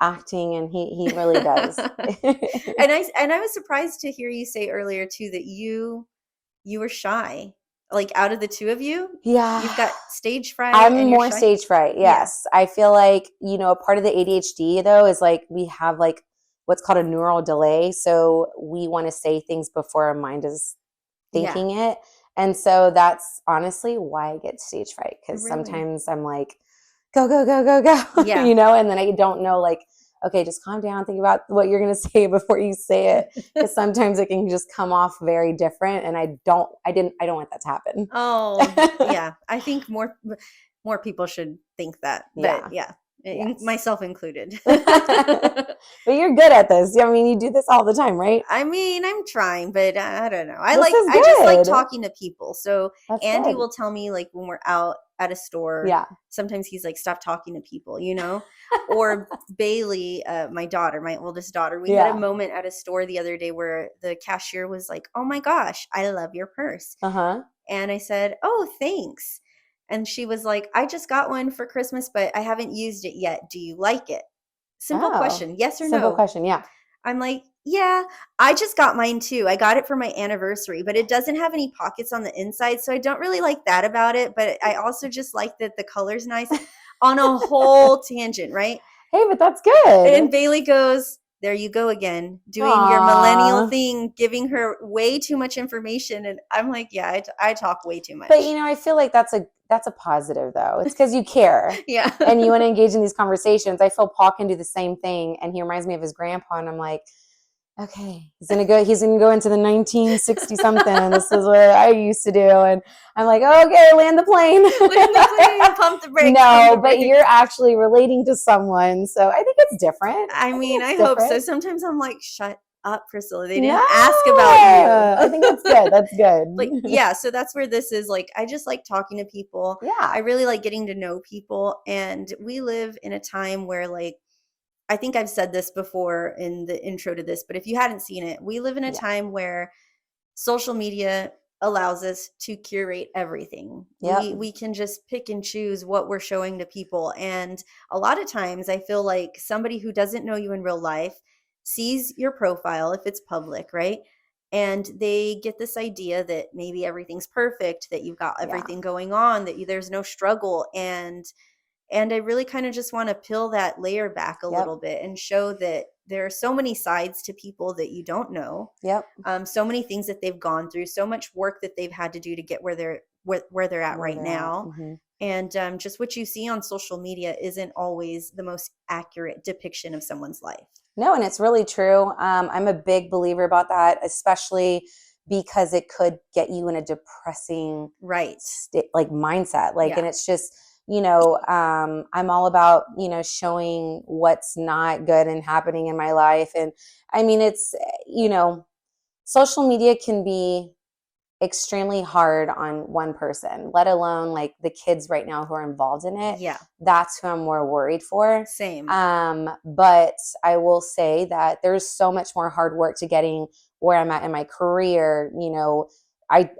Speaker 2: acting, and he really does.
Speaker 1: And I was surprised to hear you say earlier too that you were shy. Like out of the two of you, you've got stage fright.
Speaker 2: I'm more stage fright. Yes. I feel like, a part of the ADHD though is like we have like what's called a neural delay. So we want to say things before our mind is thinking it. And so that's honestly why I get stage fright. Because sometimes I'm like, go, go, go, go, go.
Speaker 1: Yeah.
Speaker 2: And then I don't know, like, okay, just calm down. Think about what you're going to say before you say it. Because sometimes it can just come off very different. And I don't want that to happen.
Speaker 1: Oh, yeah. I think more people should think that. But yeah. myself included.
Speaker 2: But you're good at this. I mean, you do this all the time, right?
Speaker 1: I mean, I'm trying, but I don't know.
Speaker 2: This is
Speaker 1: I just like
Speaker 2: good.
Speaker 1: talking to people. So
Speaker 2: That's
Speaker 1: Andy
Speaker 2: good.
Speaker 1: will tell me, like, when we're out at a store,
Speaker 2: Yeah.
Speaker 1: sometimes he's like, stop talking to people, or Bailey, my daughter, my oldest daughter, we had a moment at a store the other day where the cashier was like, oh my gosh, I love your purse. And I said, oh, thanks. And she was like, I just got one for Christmas, but I haven't used it yet. Do you like it? Simple question. Yes or no?
Speaker 2: Simple question. Yeah.
Speaker 1: I'm like, yeah, I just got mine too. I got it for my anniversary, but it doesn't have any pockets on the inside. So I don't really like that about it. But I also just like that the color's nice on a whole tangent, right?
Speaker 2: Hey, but that's good.
Speaker 1: And Bailey goes, there you go again, doing your millennial thing, giving her way too much information. And I'm like, yeah, I talk way too much.
Speaker 2: But, I feel like that's a positive, though. It's because you care.
Speaker 1: Yeah.
Speaker 2: And you want to engage in these conversations. I feel Paul can do the same thing. And he reminds me of his grandpa. And I'm like, okay, he's gonna go into the 1960 something. This is what I used to do. And I'm like, okay, land the plane.
Speaker 1: Land the plane, pump the brakes.
Speaker 2: No, but you're actually relating to someone. So I think it's different.
Speaker 1: I mean, I hope so. Sometimes I'm like, shut up, Priscilla. They didn't ask about you.
Speaker 2: I think that's good. That's good.
Speaker 1: But yeah, so that's where this is. Like, I just like talking to people.
Speaker 2: Yeah.
Speaker 1: I really like getting to know people. And we live in a time where, like, I think I've said this before in the intro to this, but if you hadn't seen it, we live in a time where social media allows us to curate everything. We can just pick and choose what we're showing to people. And a lot of times I feel like somebody who doesn't know you in real life sees your profile, if it's public, right? And they get this idea that maybe everything's perfect, that you've got everything going on, that there's no struggle. And I really kind of just want to peel that layer back a little bit and show that there are so many sides to people that you don't know. So many things that they've gone through, so much work that they've had to do to get where they're at right now. And just what you see on social media isn't always the most accurate depiction of someone's life.
Speaker 2: No, and it's really true. I'm a big believer about that, especially because it could get you in a depressing mindset. And it's just, I'm all about, showing what's not good and happening in my life. And I mean, it's, social media can be extremely hard on one person, let alone like the kids right now who are involved in it.
Speaker 1: Yeah. That's
Speaker 2: who I'm more worried for.
Speaker 1: Same.
Speaker 2: But I will say that there's so much more hard work to getting where I'm at in my career. I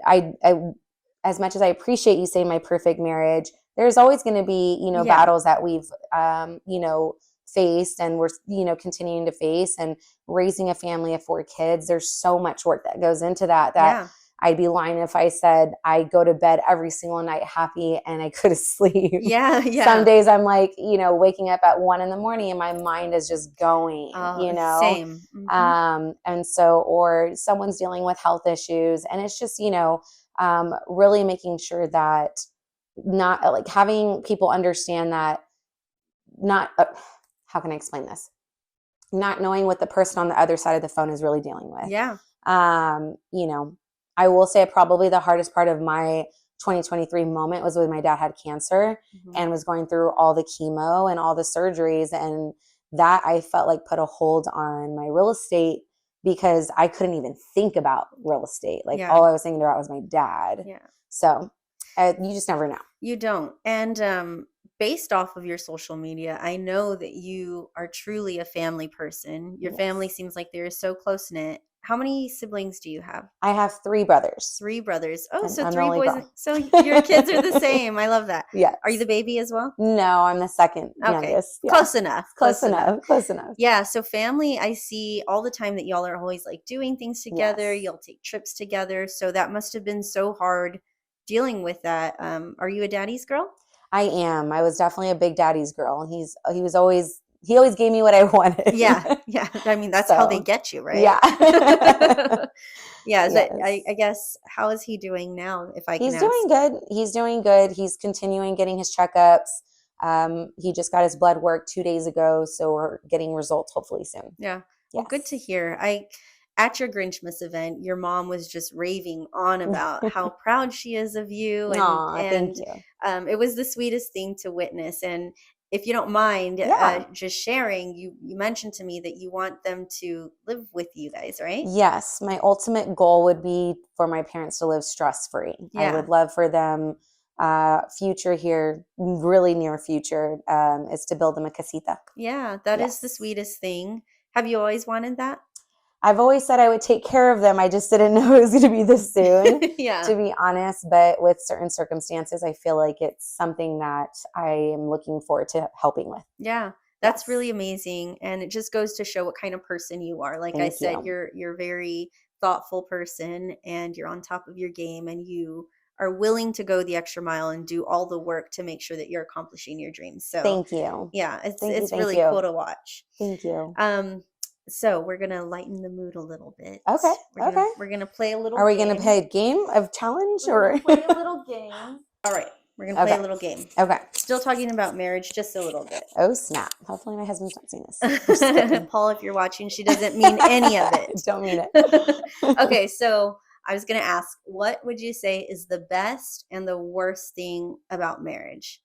Speaker 2: as much as I appreciate you saying my perfect marriage, there's always going to be, battles that we've, faced and we're, continuing to face, and raising a family of 4 kids. There's so much work that goes into that I'd be lying if I said I go to bed every single night happy and I go to sleep.
Speaker 1: Yeah.
Speaker 2: Some days I'm like, waking up at 1 a.m. and my mind is just going,
Speaker 1: Same.
Speaker 2: And so, or someone's dealing with health issues, and it's just, really making sure that not like having people understand that how can I explain this? Not knowing what the person on the other side of the phone is really dealing with.
Speaker 1: Yeah.
Speaker 2: I will say probably the hardest part of my 2023 moment was when my dad had cancer and was going through all the chemo and all the surgeries. And that I felt like put a hold on my real estate, because I couldn't even think about real estate. All I was thinking about was my dad.
Speaker 1: Yeah.
Speaker 2: So you just never know.
Speaker 1: You don't. And based off of your social media, I know that you are truly a family person. Your family seems like they're so close-knit. How many siblings do you have?
Speaker 2: I have 3 brothers.
Speaker 1: 3 brothers. Oh, so
Speaker 2: I'm
Speaker 1: 3 boys.
Speaker 2: girl.
Speaker 1: So your kids are the same. I love that.
Speaker 2: Yeah.
Speaker 1: Are you the baby as well?
Speaker 2: No, I'm the second youngest. Yeah.
Speaker 1: Close enough.
Speaker 2: Close enough.
Speaker 1: Yeah. So family, I see all the time that y'all are always like doing things together. You'll take trips together. So that must have been so hard dealing with that. Are you a daddy's girl?
Speaker 2: I am. I was definitely a big daddy's girl. He always gave me what I wanted.
Speaker 1: Yeah. I mean, that's how they get you, right?
Speaker 2: Yeah.
Speaker 1: Yes. I guess, how is he doing now, if I can ask?
Speaker 2: He's doing good. He's continuing getting his checkups. He just got his blood work 2 days ago, so we're getting results hopefully soon.
Speaker 1: Yeah. Well, good to hear. At your Grinchmas event, your mom was just raving on about how proud she is of you.
Speaker 2: Thank you.
Speaker 1: It was the sweetest thing to witness. And if you don't mind
Speaker 2: Yeah.
Speaker 1: just sharing, you mentioned to me that you want them to live with you guys, right?
Speaker 2: Yes, my ultimate goal would be for my parents to live stress-free. I
Speaker 1: Yeah.
Speaker 2: would love for them, future here, really near future, is to build them a casita.
Speaker 1: Yeah, that is the
Speaker 2: Yes.
Speaker 1: sweetest thing. Have you always wanted that?
Speaker 2: I've always said I would take care of them. I just didn't know it was going to be this soon,
Speaker 1: Yeah.
Speaker 2: to be honest. But with certain circumstances, I feel like it's something that I am looking forward to helping with.
Speaker 1: Yeah. That's
Speaker 2: Yes.
Speaker 1: really amazing, and it just goes to show what kind of person you are. Like I
Speaker 2: Thank
Speaker 1: said,
Speaker 2: you.
Speaker 1: you're very thoughtful person, and you're on top of your game, and you are willing to go the extra mile and do all the work to make sure that you're accomplishing your dreams. So,
Speaker 2: Thank you.
Speaker 1: yeah, it's
Speaker 2: Thank you.
Speaker 1: it's
Speaker 2: Thank
Speaker 1: really
Speaker 2: you.
Speaker 1: cool to watch.
Speaker 2: Thank you.
Speaker 1: So we're gonna lighten the mood a little bit.
Speaker 2: Okay.
Speaker 1: We're
Speaker 2: Okay.
Speaker 1: gonna play a little
Speaker 2: Are we
Speaker 1: game.
Speaker 2: going to play a game of challenge
Speaker 1: We're
Speaker 2: or?
Speaker 1: gonna play a little game. All right, we're gonna play
Speaker 2: Okay.
Speaker 1: a little game.
Speaker 2: Okay.
Speaker 1: Still talking about marriage, just a little bit.
Speaker 2: Oh, snap. Hopefully my husband's not seeing this. Just kidding.
Speaker 1: Paul, if you're watching, she doesn't mean any of it.
Speaker 2: Don't mean it.
Speaker 1: Okay, so I was gonna ask, what would you say is the best and the worst thing about marriage?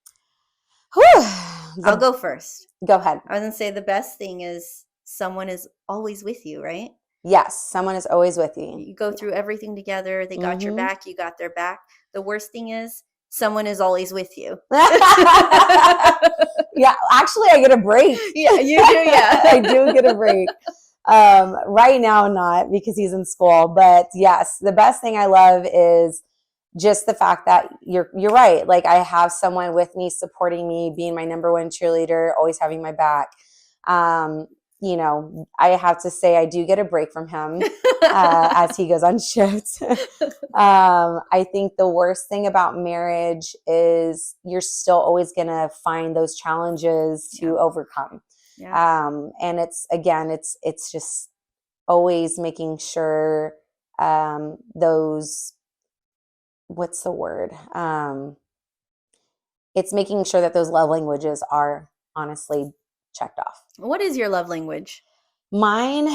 Speaker 1: I'll go first.
Speaker 2: Go ahead.
Speaker 1: I was gonna say the best thing is someone is always with you, right?
Speaker 2: Yes, someone is always with you.
Speaker 1: You go through everything together. They got your
Speaker 2: Mhm.
Speaker 1: back, you got their back. The worst thing is someone is always with you.
Speaker 2: Yeah, actually, I get a break.
Speaker 1: Yeah, you do. Yeah,
Speaker 2: I do get a break. Right now, not because he's in school, but yes, the best thing I love is just the fact that you're right. Like I have someone with me, supporting me, being my number one cheerleader, always having my back. You know, I have to say I do get a break from him as he goes on shifts. I think the worst thing about marriage is you're still always going to find those challenges to overcome.
Speaker 1: Yeah.
Speaker 2: And it's just always making sure those, what's the word? It's making sure that those love languages are honestly checked off.
Speaker 1: What is your love language?
Speaker 2: Mine,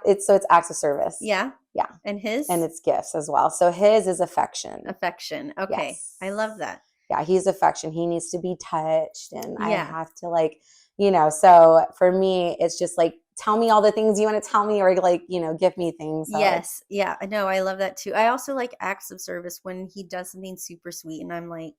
Speaker 2: it's acts of service.
Speaker 1: Yeah.
Speaker 2: Yeah.
Speaker 1: And his?
Speaker 2: And it's gifts as well. So his is affection.
Speaker 1: Affection. Okay.
Speaker 2: Yes.
Speaker 1: I love that.
Speaker 2: Yeah, he's affection. He needs to be touched, and I
Speaker 1: Yeah.
Speaker 2: have to, like, so for me, it's just like, tell me all the things you want to tell me, or like, give me things. So
Speaker 1: Yes. Yeah. I know. I love that too. I also like acts of service when he does something super sweet and I'm like,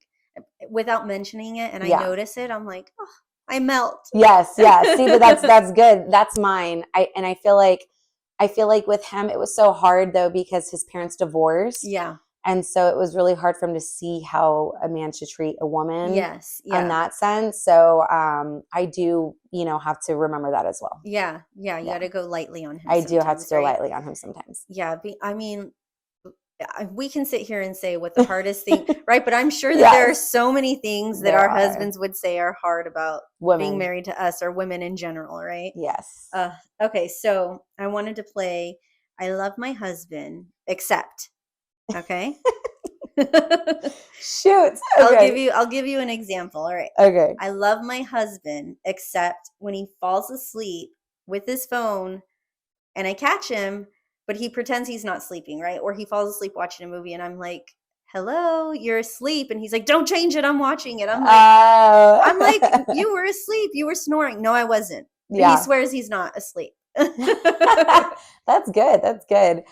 Speaker 1: without mentioning it, and I
Speaker 2: Yeah.
Speaker 1: notice it, I'm like, oh, I melt.
Speaker 2: Yes, yes. See, but that's good. That's mine. I feel like with him, it was so hard though, because his parents divorced.
Speaker 1: Yeah.
Speaker 2: And so it was really hard for him to see how a man should treat a woman.
Speaker 1: Yes. Yeah.
Speaker 2: In that sense. So I do, have to remember that as well.
Speaker 1: Yeah. Yeah. You
Speaker 2: Yeah.
Speaker 1: got to go lightly on him.
Speaker 2: I do have to go
Speaker 1: right?
Speaker 2: lightly on him sometimes.
Speaker 1: Yeah. I mean, we can sit here and say what the hardest thing, right? But I'm sure that
Speaker 2: Yes.
Speaker 1: there are so many things that
Speaker 2: There
Speaker 1: our
Speaker 2: are.
Speaker 1: husbands would say are hard about
Speaker 2: Women.
Speaker 1: being married to us, or women in general, right?
Speaker 2: Yes.
Speaker 1: Okay, so I wanted to play I love my husband, except. Okay.
Speaker 2: Shoot. Okay.
Speaker 1: I'll give you an example. All right.
Speaker 2: Okay.
Speaker 1: I love my husband, except when he falls asleep with his phone and I catch him, but he pretends he's not sleeping, right? Or he falls asleep watching a movie and I'm like, hello, you're asleep. And he's like, don't change it. I'm watching it. I'm like, you were asleep. You were snoring. No, I wasn't.
Speaker 2: Yeah.
Speaker 1: He swears he's not asleep.
Speaker 2: That's good. That's good.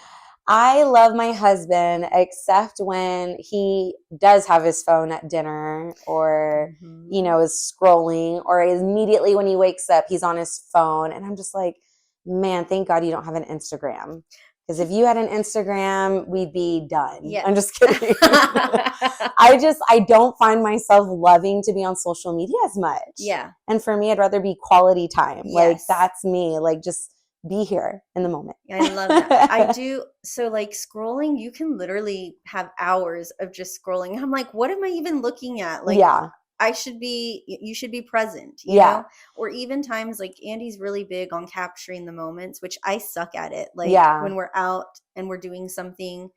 Speaker 2: I love my husband, except when he does have his phone at dinner, or, is scrolling, or immediately when he wakes up, he's on his phone. And I'm just like, man, thank God you don't have an Instagram. Because if you had an Instagram, we'd be done.
Speaker 1: Yeah.
Speaker 2: I'm just kidding. I don't find myself loving to be on social media as much.
Speaker 1: Yeah.
Speaker 2: And for me, I'd rather be quality time.
Speaker 1: Yes.
Speaker 2: Like, that's me. Like, just be here in the moment.
Speaker 1: I love that. I do. So like scrolling, you can literally have hours of just scrolling. I'm like, what am I even looking at? Like,
Speaker 2: yeah.
Speaker 1: You should be present, you
Speaker 2: Yeah.
Speaker 1: know? Or even times like Andy's really big on capturing the moments, which I suck at it. Like
Speaker 2: Yeah.
Speaker 1: when we're out and we're doing something,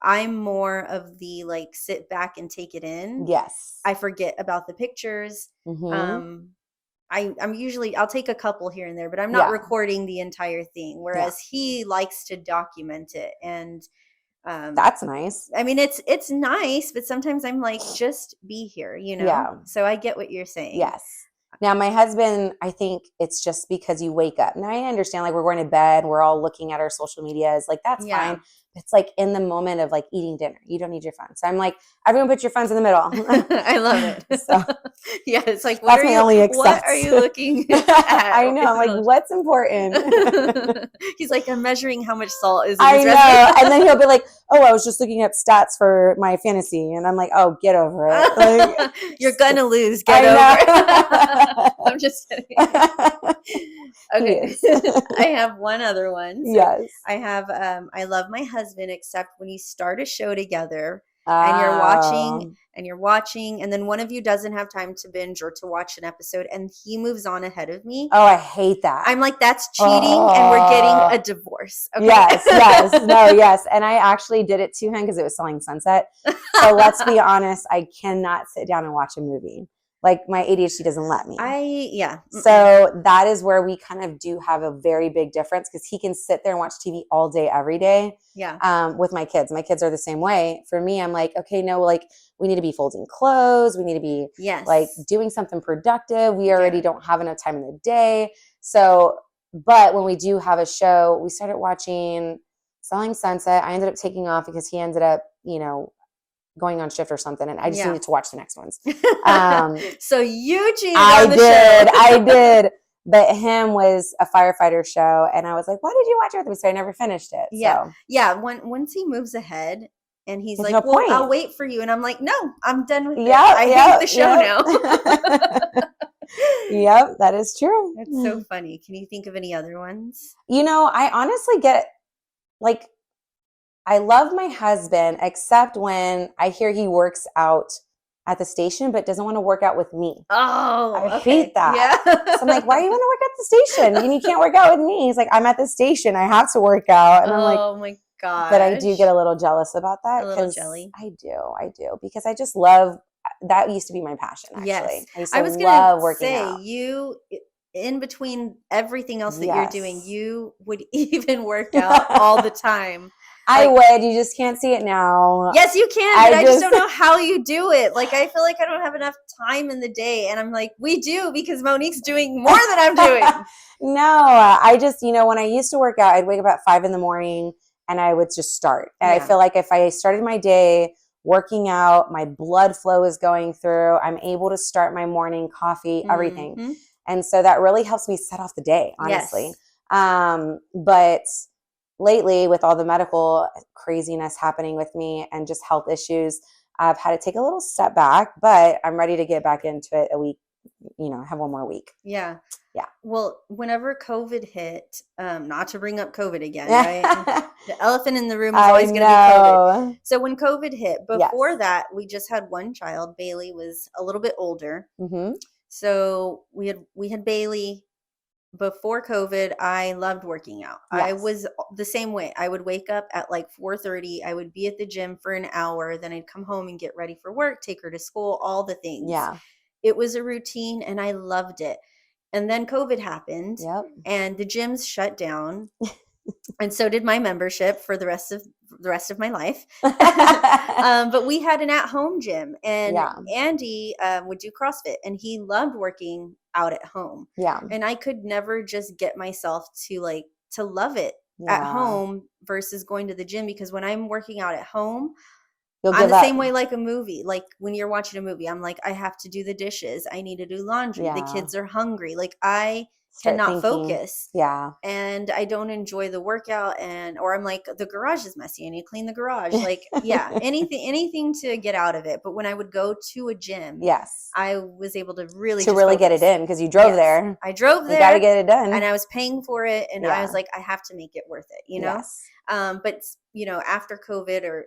Speaker 1: I'm more of the like sit back and take it in.
Speaker 2: Yes.
Speaker 1: I forget about the pictures.
Speaker 2: Mhm.
Speaker 1: I'm usually, I'll take a couple here and there, but I'm not
Speaker 2: Yeah.
Speaker 1: recording the entire thing. Whereas he likes to document it. And
Speaker 2: That's nice.
Speaker 1: I mean, it's nice, but sometimes I'm like, just be here,
Speaker 2: Yeah.
Speaker 1: So I get what you're saying.
Speaker 2: Yes. Now, my husband, I think it's just because you wake up. Now, I understand, like, we're going to bed, we're all looking at our social medias, like, that's
Speaker 1: Yeah.
Speaker 2: fine. It's like in the moment of like eating dinner, you don't need your phone. So I'm like, everyone put your phones in the middle.
Speaker 1: I love it.
Speaker 2: So
Speaker 1: yeah, it's like,
Speaker 2: that's my only
Speaker 1: what are you looking at?
Speaker 2: I know. I'm like, what's important?
Speaker 1: He's like, I'm measuring how much salt is in
Speaker 2: I
Speaker 1: this
Speaker 2: know.
Speaker 1: recipe.
Speaker 2: And then he'll be like, oh, I was just looking up stats for my fantasy. And I'm like, oh, get over it. Like,
Speaker 1: you're gonna lose. Get over it. I'm just kidding. Okay. I have one other one. So
Speaker 2: yes.
Speaker 1: I have I love my husband, except when you start a show together and you're watching and then one of you doesn't have time to binge or to watch an episode and he moves on ahead of me.
Speaker 2: Oh, I hate that.
Speaker 1: I'm like, that's cheating and we're getting a divorce. Okay?
Speaker 2: Yes. No, yes. And I actually did it to him because it was Selling Sunset. So let's be honest, I cannot sit down and watch a movie. Like my ADHD doesn't let me. So that is where we kind of do have a very big difference because he can sit there and watch TV all day, every day.
Speaker 1: Yeah.
Speaker 2: With my kids. My kids are the same way. For me, I'm like, okay, no, like we need to be folding clothes. We need to be like doing something productive. We already don't have enough time in the day. So, but when we do have a show, we started watching Selling Sunset. I ended up taking off because he ended up, going on shift or something, and I just needed to watch the next ones.
Speaker 1: So you cheated on the show.
Speaker 2: I did. But him was a firefighter show, and I was like, why did you watch it with me? So I never finished it.
Speaker 1: Yeah.
Speaker 2: So.
Speaker 1: Yeah. Once he moves ahead and he's
Speaker 2: There's
Speaker 1: like,
Speaker 2: no
Speaker 1: well,
Speaker 2: point.
Speaker 1: I'll wait for you. And I'm like, no, I'm done with it. I hate the show now.
Speaker 2: Yep, that is true.
Speaker 1: That's so funny. Can you think of any other ones?
Speaker 2: I honestly get like, I love my husband, except when I hear he works out at the station, but doesn't want to work out with me.
Speaker 1: Oh,
Speaker 2: I hate that.
Speaker 1: Yeah.
Speaker 2: So I'm like, why do you want to work at the station? And you can't work out with me. He's like, I'm at the station. I have to work out. And I'm like,
Speaker 1: oh my God.
Speaker 2: But I do get a little jealous about that.
Speaker 1: A little jelly.
Speaker 2: I do. Because I just love, that used to be my passion, actually.
Speaker 1: Yes.
Speaker 2: I used to love working out.
Speaker 1: You, in between everything else that you're doing, you would even work out all the time.
Speaker 2: I would. You just can't see it now.
Speaker 1: Yes, you can, but I just don't know how you do it. Like, I feel like I don't have enough time in the day. And I'm like, we do, because Monique's doing more than I'm doing.
Speaker 2: No, I just, when I used to work out, I'd wake up at 5 a.m. and I would just start. And I feel like if I started my day working out, my blood flow is going through, I'm able to start my morning, coffee, everything. Mm-hmm. And so that really helps me set off the day, honestly. Yes. But lately, with all the medical craziness happening with me and just health issues, I've had to take a little step back, but I'm ready to get back into it a week, have one more week.
Speaker 1: Yeah.
Speaker 2: Yeah.
Speaker 1: Well, whenever COVID hit, not to bring up COVID again, right? The elephant in the room is always going to be COVID. So when COVID hit, before that, we just had one child. Bailey was a little bit older. Mm-hmm. So we had Bailey. Before COVID, I loved working out. Yes. I was the same way. I would wake up at like 4:30. I would be at the gym for an hour. Then I'd come home and get ready for work, take her to school, all the things.
Speaker 2: Yeah.
Speaker 1: It was a routine and I loved it. And then COVID happened.
Speaker 2: Yep.
Speaker 1: And the gyms shut down. And so did my membership for the rest of my life. But we had an at-home gym, and Andy would do CrossFit, and he loved working out at home. Yeah. And I could never just get myself to love it at home versus going to the gym, because when I'm working out at home, I'm the same way like a movie. Like when you're watching a movie, I'm like, I have to do the dishes. I need to do laundry. Yeah. The kids are hungry. Like I cannot focus. Yeah. And I don't enjoy the workout, or I'm like, the garage is messy. I need to clean the garage. Like, anything to get out of it. But when I would go to a gym, I was able to really
Speaker 2: get it in, because you drove there.
Speaker 1: I drove there.
Speaker 2: You got to get it done.
Speaker 1: And I was paying for it. And I was like, I have to make it worth it, Yes. But after COVID, or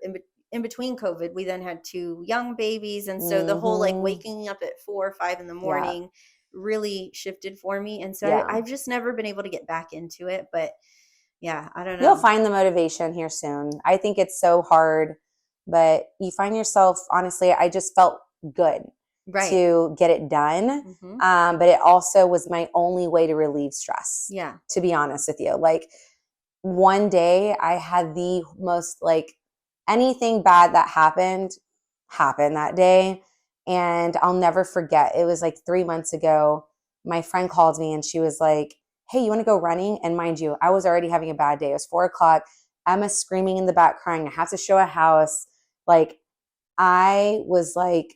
Speaker 1: in between COVID, we then had 2 young babies. And so the whole waking up at 4 or 5 in the morning really shifted for me. And so I've just never been able to get back into it. But I don't know.
Speaker 2: You'll find the motivation here soon. I think it's so hard, but you find yourself, honestly, I just felt good to get it done. Mm-hmm. But it also was my only way to relieve stress. Yeah. To be honest with you. Like one day I had the most anything bad that happened that day. And I'll never forget. It was like 3 months ago. My friend called me and she was like, hey, you want to go running? And mind you, I was already having a bad day. It was 4:00. Emma's screaming in the back, crying. I have to show a house. Like, I was like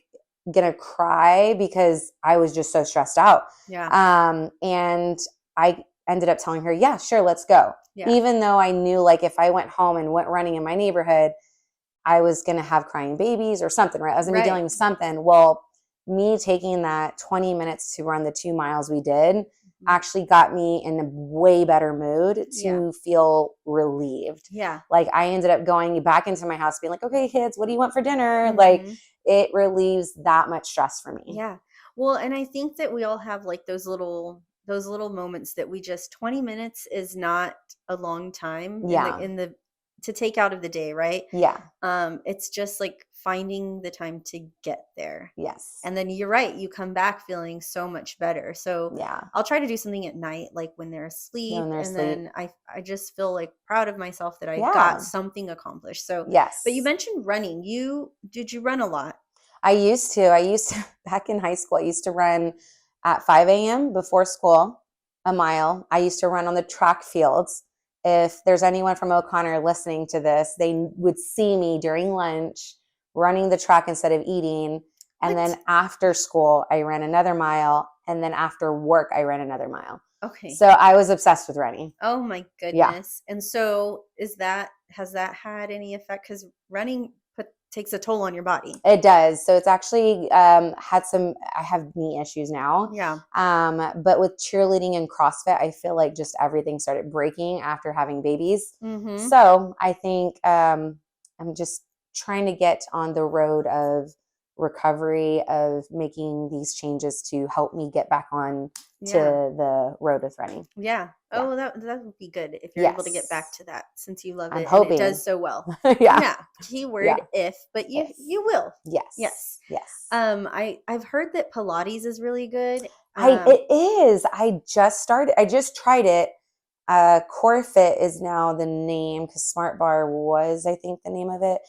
Speaker 2: gonna cry because I was just so stressed out.
Speaker 1: Yeah.
Speaker 2: And I ended up telling her, yeah, sure, let's go.
Speaker 1: Yeah.
Speaker 2: Even though I knew, like, if I went home and went running in my neighborhood, I was going to have crying babies or something, right? I was going to be dealing with something. Well, me taking that 20 minutes to run the 2 miles we did actually got me in a way better mood to feel relieved.
Speaker 1: Yeah.
Speaker 2: Like, I ended up going back into my house being like, okay, kids, what do you want for dinner? Like, it relieves that much stress for me.
Speaker 1: Yeah. Well, and I think that we all have like those little moments that we just 20 minutes is not a long time in the to take out of the day, right?
Speaker 2: Yeah.
Speaker 1: It's just like finding the time to get there.
Speaker 2: Yes.
Speaker 1: And then you're right, you come back feeling so much better. So
Speaker 2: yeah,
Speaker 1: I'll try to do something at night, like when they're asleep. Then I just feel like proud of myself that I got something accomplished. So
Speaker 2: yes.
Speaker 1: But you mentioned running. Did you run a lot?
Speaker 2: I used to back in high school, I used to run at 5 a.m. before school, a mile. I used to run on the track fields. If there's anyone from O'Connor listening to this, they would see me during lunch running the track instead of eating. And then after school, I ran another mile. And then after work, I ran another mile.
Speaker 1: Okay.
Speaker 2: So I was obsessed with running.
Speaker 1: Oh my goodness. Yeah. And so has that had any effect? Because running takes a toll on your body.
Speaker 2: It does. So it's actually I have knee issues now.
Speaker 1: Yeah.
Speaker 2: But with cheerleading and CrossFit, I feel like just everything started breaking after having babies. So I think I'm just trying to get on the road of recovery, of making these changes to help me get back on to the road with running.
Speaker 1: Yeah. Oh, that would be good if you're able to get back to that, since you love it. I'm
Speaker 2: hoping.
Speaker 1: And it does so well.
Speaker 2: Yeah.
Speaker 1: Keyword if, but you will.
Speaker 2: Yes.
Speaker 1: I've heard that Pilates is really good.
Speaker 2: It is. I just tried it. Core Fit is now the name, because Smart Bar was, I think, the name of it.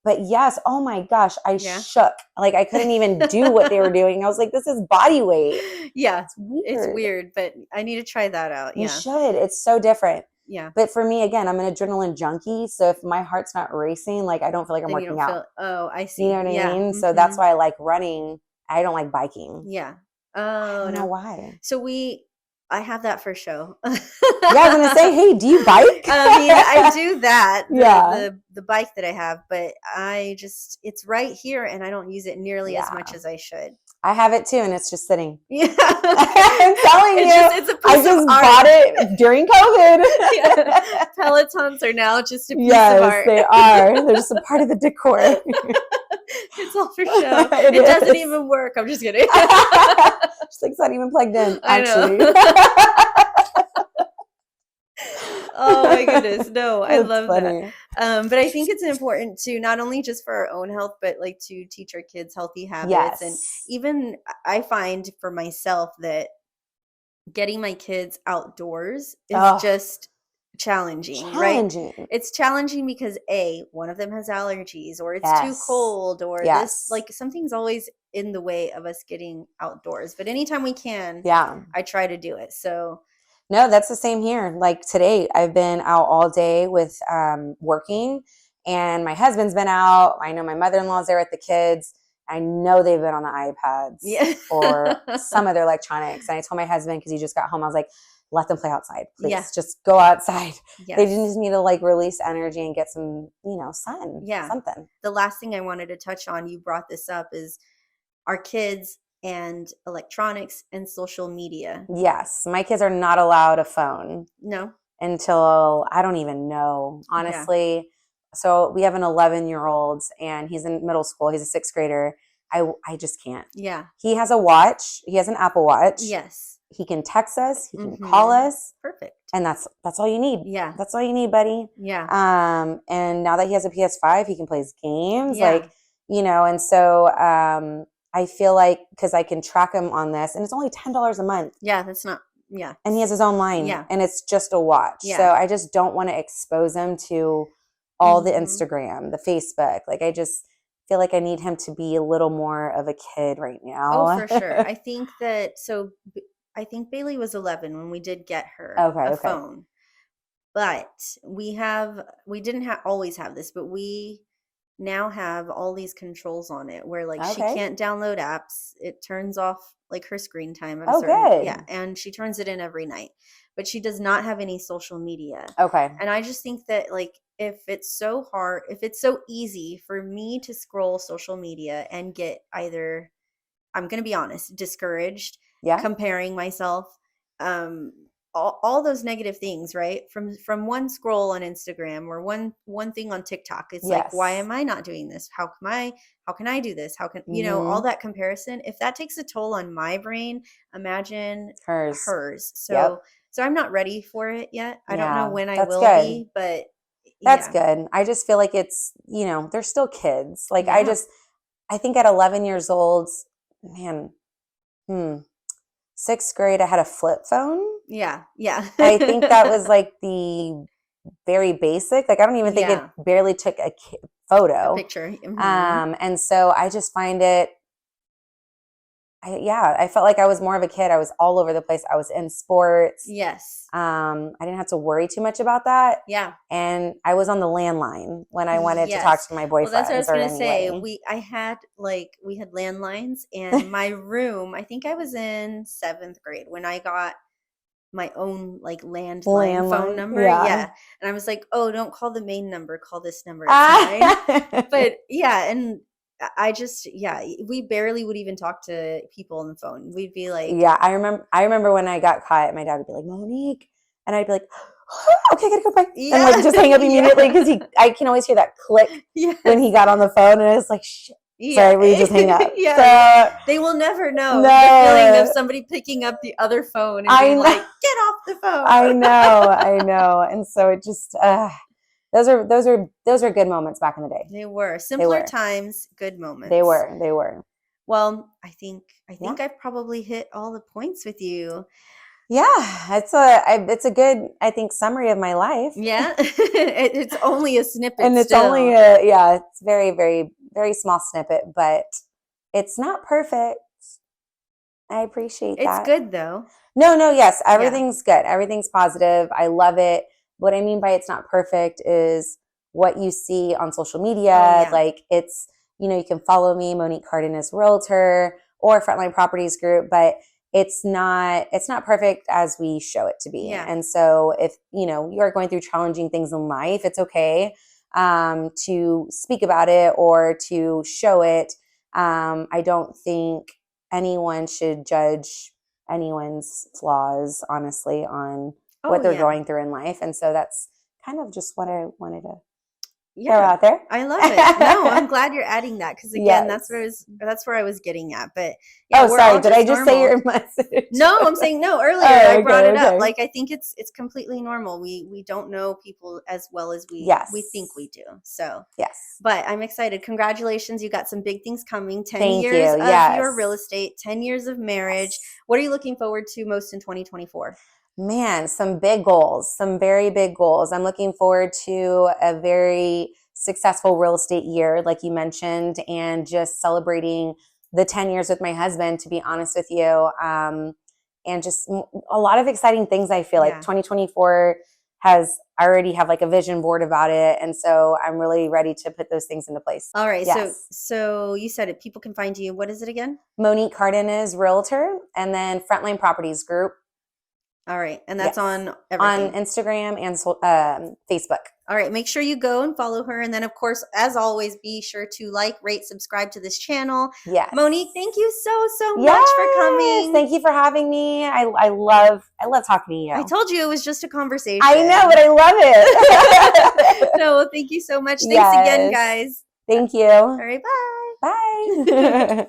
Speaker 2: But yes, oh my gosh, I shook. Like, I couldn't even do what they were doing. I was like, this is body weight.
Speaker 1: Yeah. It's weird, but I need to try that out.
Speaker 2: You should. It's so different.
Speaker 1: Yeah.
Speaker 2: But for me, again, I'm an adrenaline junkie. So if my heart's not racing, like, I don't feel like I'm working out.
Speaker 1: I see.
Speaker 2: You know what I mean? So that's why I like running. I don't like biking.
Speaker 1: Yeah.
Speaker 2: I don't know why.
Speaker 1: So I have that for show.
Speaker 2: Yeah, I was gonna say, hey, do you bike?
Speaker 1: I mean, I do that. The bike that I have, but it's right here, and I don't use it nearly as much as I should.
Speaker 2: I have it too, and it's just sitting.
Speaker 1: Yeah,
Speaker 2: I'm telling you,
Speaker 1: it's a piece
Speaker 2: I just bought it during COVID.
Speaker 1: Pelotons are now just a piece of art.
Speaker 2: Yes, they are. They're just a part of the decor.
Speaker 1: It's all for show. It doesn't even work. I'm just kidding.
Speaker 2: Just like, it's not even plugged in, actually.
Speaker 1: Oh my goodness. No, I love
Speaker 2: funny.
Speaker 1: that. But I think it's important to not only just for our own health, but like to teach our kids healthy habits.
Speaker 2: Yes.
Speaker 1: And even I find for myself that getting my kids outdoors is just challenging, right? It's challenging because one of them has allergies, or it's too cold, or this, like, something's always in the way of us getting outdoors. But anytime we can, I try to do it. So
Speaker 2: no, that's the same here. Like, today, I've been out all day with working, and my husband's been out. I know my mother-in-law's there with the kids. I know they've been on the iPads or some other electronics. And I told my husband, because he just got home, I was like, let them play outside. Please just go outside. Yes. They just need to like release energy and get some, sun. Yeah. Something.
Speaker 1: The last thing I wanted to touch on, you brought this up, is our kids and electronics and social media.
Speaker 2: Yes. My kids are not allowed a phone.
Speaker 1: No.
Speaker 2: Until, I don't even know, honestly. Yeah. So we have an 11-year-old, and he's in middle school. He's a 6th grader. I just can't.
Speaker 1: Yeah.
Speaker 2: He has a watch. He has an Apple Watch.
Speaker 1: Yes.
Speaker 2: He can text us. He can call us.
Speaker 1: Perfect.
Speaker 2: And that's all you need.
Speaker 1: Yeah.
Speaker 2: That's all you need, buddy.
Speaker 1: Yeah.
Speaker 2: And now that he has a PS5, he can play his games. Yeah. Like, and so I feel like, because I can track him on this, and it's only $10 a month.
Speaker 1: Yeah, that's not. Yeah.
Speaker 2: And he has his own line. Yeah. And it's just a watch. Yeah. So I just don't want to expose him to all the
Speaker 1: Mhm.
Speaker 2: Instagram, the Facebook. Like I just feel like I need him to be a little more of a kid right now.
Speaker 1: Oh, for sure. I think that I think Bailey was 11 when we did get her
Speaker 2: Okay,
Speaker 1: a
Speaker 2: okay.
Speaker 1: phone. But we didn't always have this, but we now have all these controls on it where like she
Speaker 2: Okay.
Speaker 1: can't download apps. It turns off like her screen time at a
Speaker 2: Oh,
Speaker 1: certain, yeah,
Speaker 2: good.
Speaker 1: and she turns it in every night. But she does not have any social media.
Speaker 2: Okay.
Speaker 1: And I just think that like if it's so hard, if it's so easy for me to scroll social media and get either, I'm going to be honest, discouraged,
Speaker 2: Yeah.
Speaker 1: comparing myself, um, all those negative things, right? From one scroll on Instagram or one thing on TikTok. It's like, why
Speaker 2: Yes.
Speaker 1: am I not doing this? How can I do this? How can, all
Speaker 2: Mm-hmm.
Speaker 1: that comparison, if that takes a toll on my brain, imagine
Speaker 2: Hers.
Speaker 1: hers.
Speaker 2: Yep.
Speaker 1: So I'm not ready for it yet. I don't know
Speaker 2: Yeah.
Speaker 1: when I
Speaker 2: That's
Speaker 1: will
Speaker 2: good.
Speaker 1: be, but
Speaker 2: That's
Speaker 1: yeah.
Speaker 2: good. I just feel like it's, they're still kids. Like
Speaker 1: Yeah.
Speaker 2: I think at 11 years old, man, 6th grade, I had a flip phone.
Speaker 1: Yeah. Yeah.
Speaker 2: I think that was like the very basic. Like I don't even think it
Speaker 1: Yeah.
Speaker 2: barely took a
Speaker 1: A
Speaker 2: photo.
Speaker 1: picture. Mhm.
Speaker 2: And so I just find it, I felt like I was more of a kid. I was all over the place. I was in sports.
Speaker 1: Yes.
Speaker 2: I didn't have to worry too much about that.
Speaker 1: Yeah.
Speaker 2: And I was on the landline when I wanted to talk
Speaker 1: Yes.
Speaker 2: to my
Speaker 1: Well, that's what I
Speaker 2: boyfriends
Speaker 1: was
Speaker 2: or
Speaker 1: gonna say.
Speaker 2: anyway.
Speaker 1: We had landlines, and my room, I think I was in 7th grade when I got my own like landline phone
Speaker 2: Landline,
Speaker 1: number.
Speaker 2: yeah.
Speaker 1: Yeah. And I was like, oh, don't call the main number, call this number. It's mine. But yeah, and I just, yeah, we barely would even talk to people on the phone. We'd be like,
Speaker 2: yeah, I remember when I got caught, my dad would be like, Monique, and I'd be like, okay, I gotta go, bye, and like just hang up immediately because I can always hear that click when he got on the phone, and it's like, shit.
Speaker 1: Yeah.
Speaker 2: Sorry, we just hang up.
Speaker 1: Yeah. So, they will never know the feeling of somebody picking up the other phone and being like, get off the phone.
Speaker 2: I know. And so it just those are good moments back in the day.
Speaker 1: They were simpler times, good moments.
Speaker 2: They were.
Speaker 1: Well, I think I've probably hit all the points with you.
Speaker 2: Yeah, it's a good, I think, summary of my life.
Speaker 1: Yeah. It's only a snippet,
Speaker 2: and it's
Speaker 1: still.
Speaker 2: only it's very, very, very small snippet, but it's not perfect. I appreciate that.
Speaker 1: It's good though.
Speaker 2: No, yes, everything's good. Everything's positive. I love it. What I mean by it's not perfect is what you see on social media.
Speaker 1: Oh, yeah.
Speaker 2: Like it's, you can follow me, Monique Cardenas Realtor or Frontline Properties Group, but it's not perfect as we show it to be.
Speaker 1: Yeah.
Speaker 2: And so if, you are going through challenging things in life, it's okay to speak about it or to show it. I don't think anyone should judge anyone's flaws, honestly, on what they're going through in life. And so that's kind of just what I wanted to throw out there.
Speaker 1: I love it. No, I'm glad you're adding that because again, that's where I was getting at. But yeah,
Speaker 2: sorry, did I just say your message?
Speaker 1: No, I'm saying no. Earlier, I brought it up. Like I think it's completely normal. We don't know people as well as we think we do. So
Speaker 2: yes,
Speaker 1: but I'm excited. Congratulations, you got some big things coming. 10
Speaker 2: Thank
Speaker 1: years
Speaker 2: you.
Speaker 1: of your real estate, 10 years of marriage.
Speaker 2: Yes.
Speaker 1: What are you looking forward to most in 2024?
Speaker 2: Man, some big goals, some very big goals. I'm looking forward to a very successful real estate year, like you mentioned, and just celebrating the 10 years with my husband, to be honest with you. And just a lot of exciting things. I feel like 2024 I already have like a vision board about it. And so I'm really ready to put those things into place.
Speaker 1: All right.
Speaker 2: Yes.
Speaker 1: So you said it, people can find you. What is it again?
Speaker 2: Monique Cardenas Realtor, and then Frontline Properties Group.
Speaker 1: All right. And that's on everything.
Speaker 2: On Instagram and Facebook.
Speaker 1: All right. Make sure you go and follow her. And then, of course, as always, be sure to like, rate, subscribe to this channel.
Speaker 2: Yes.
Speaker 1: Monique, thank you so much for coming.
Speaker 2: Thank you for having me. I love talking to you.
Speaker 1: I told you it was just a conversation.
Speaker 2: I know, but I love it.
Speaker 1: No, thank you so much. Thanks again, guys.
Speaker 2: Thank you.
Speaker 1: All right. Bye.
Speaker 2: Bye.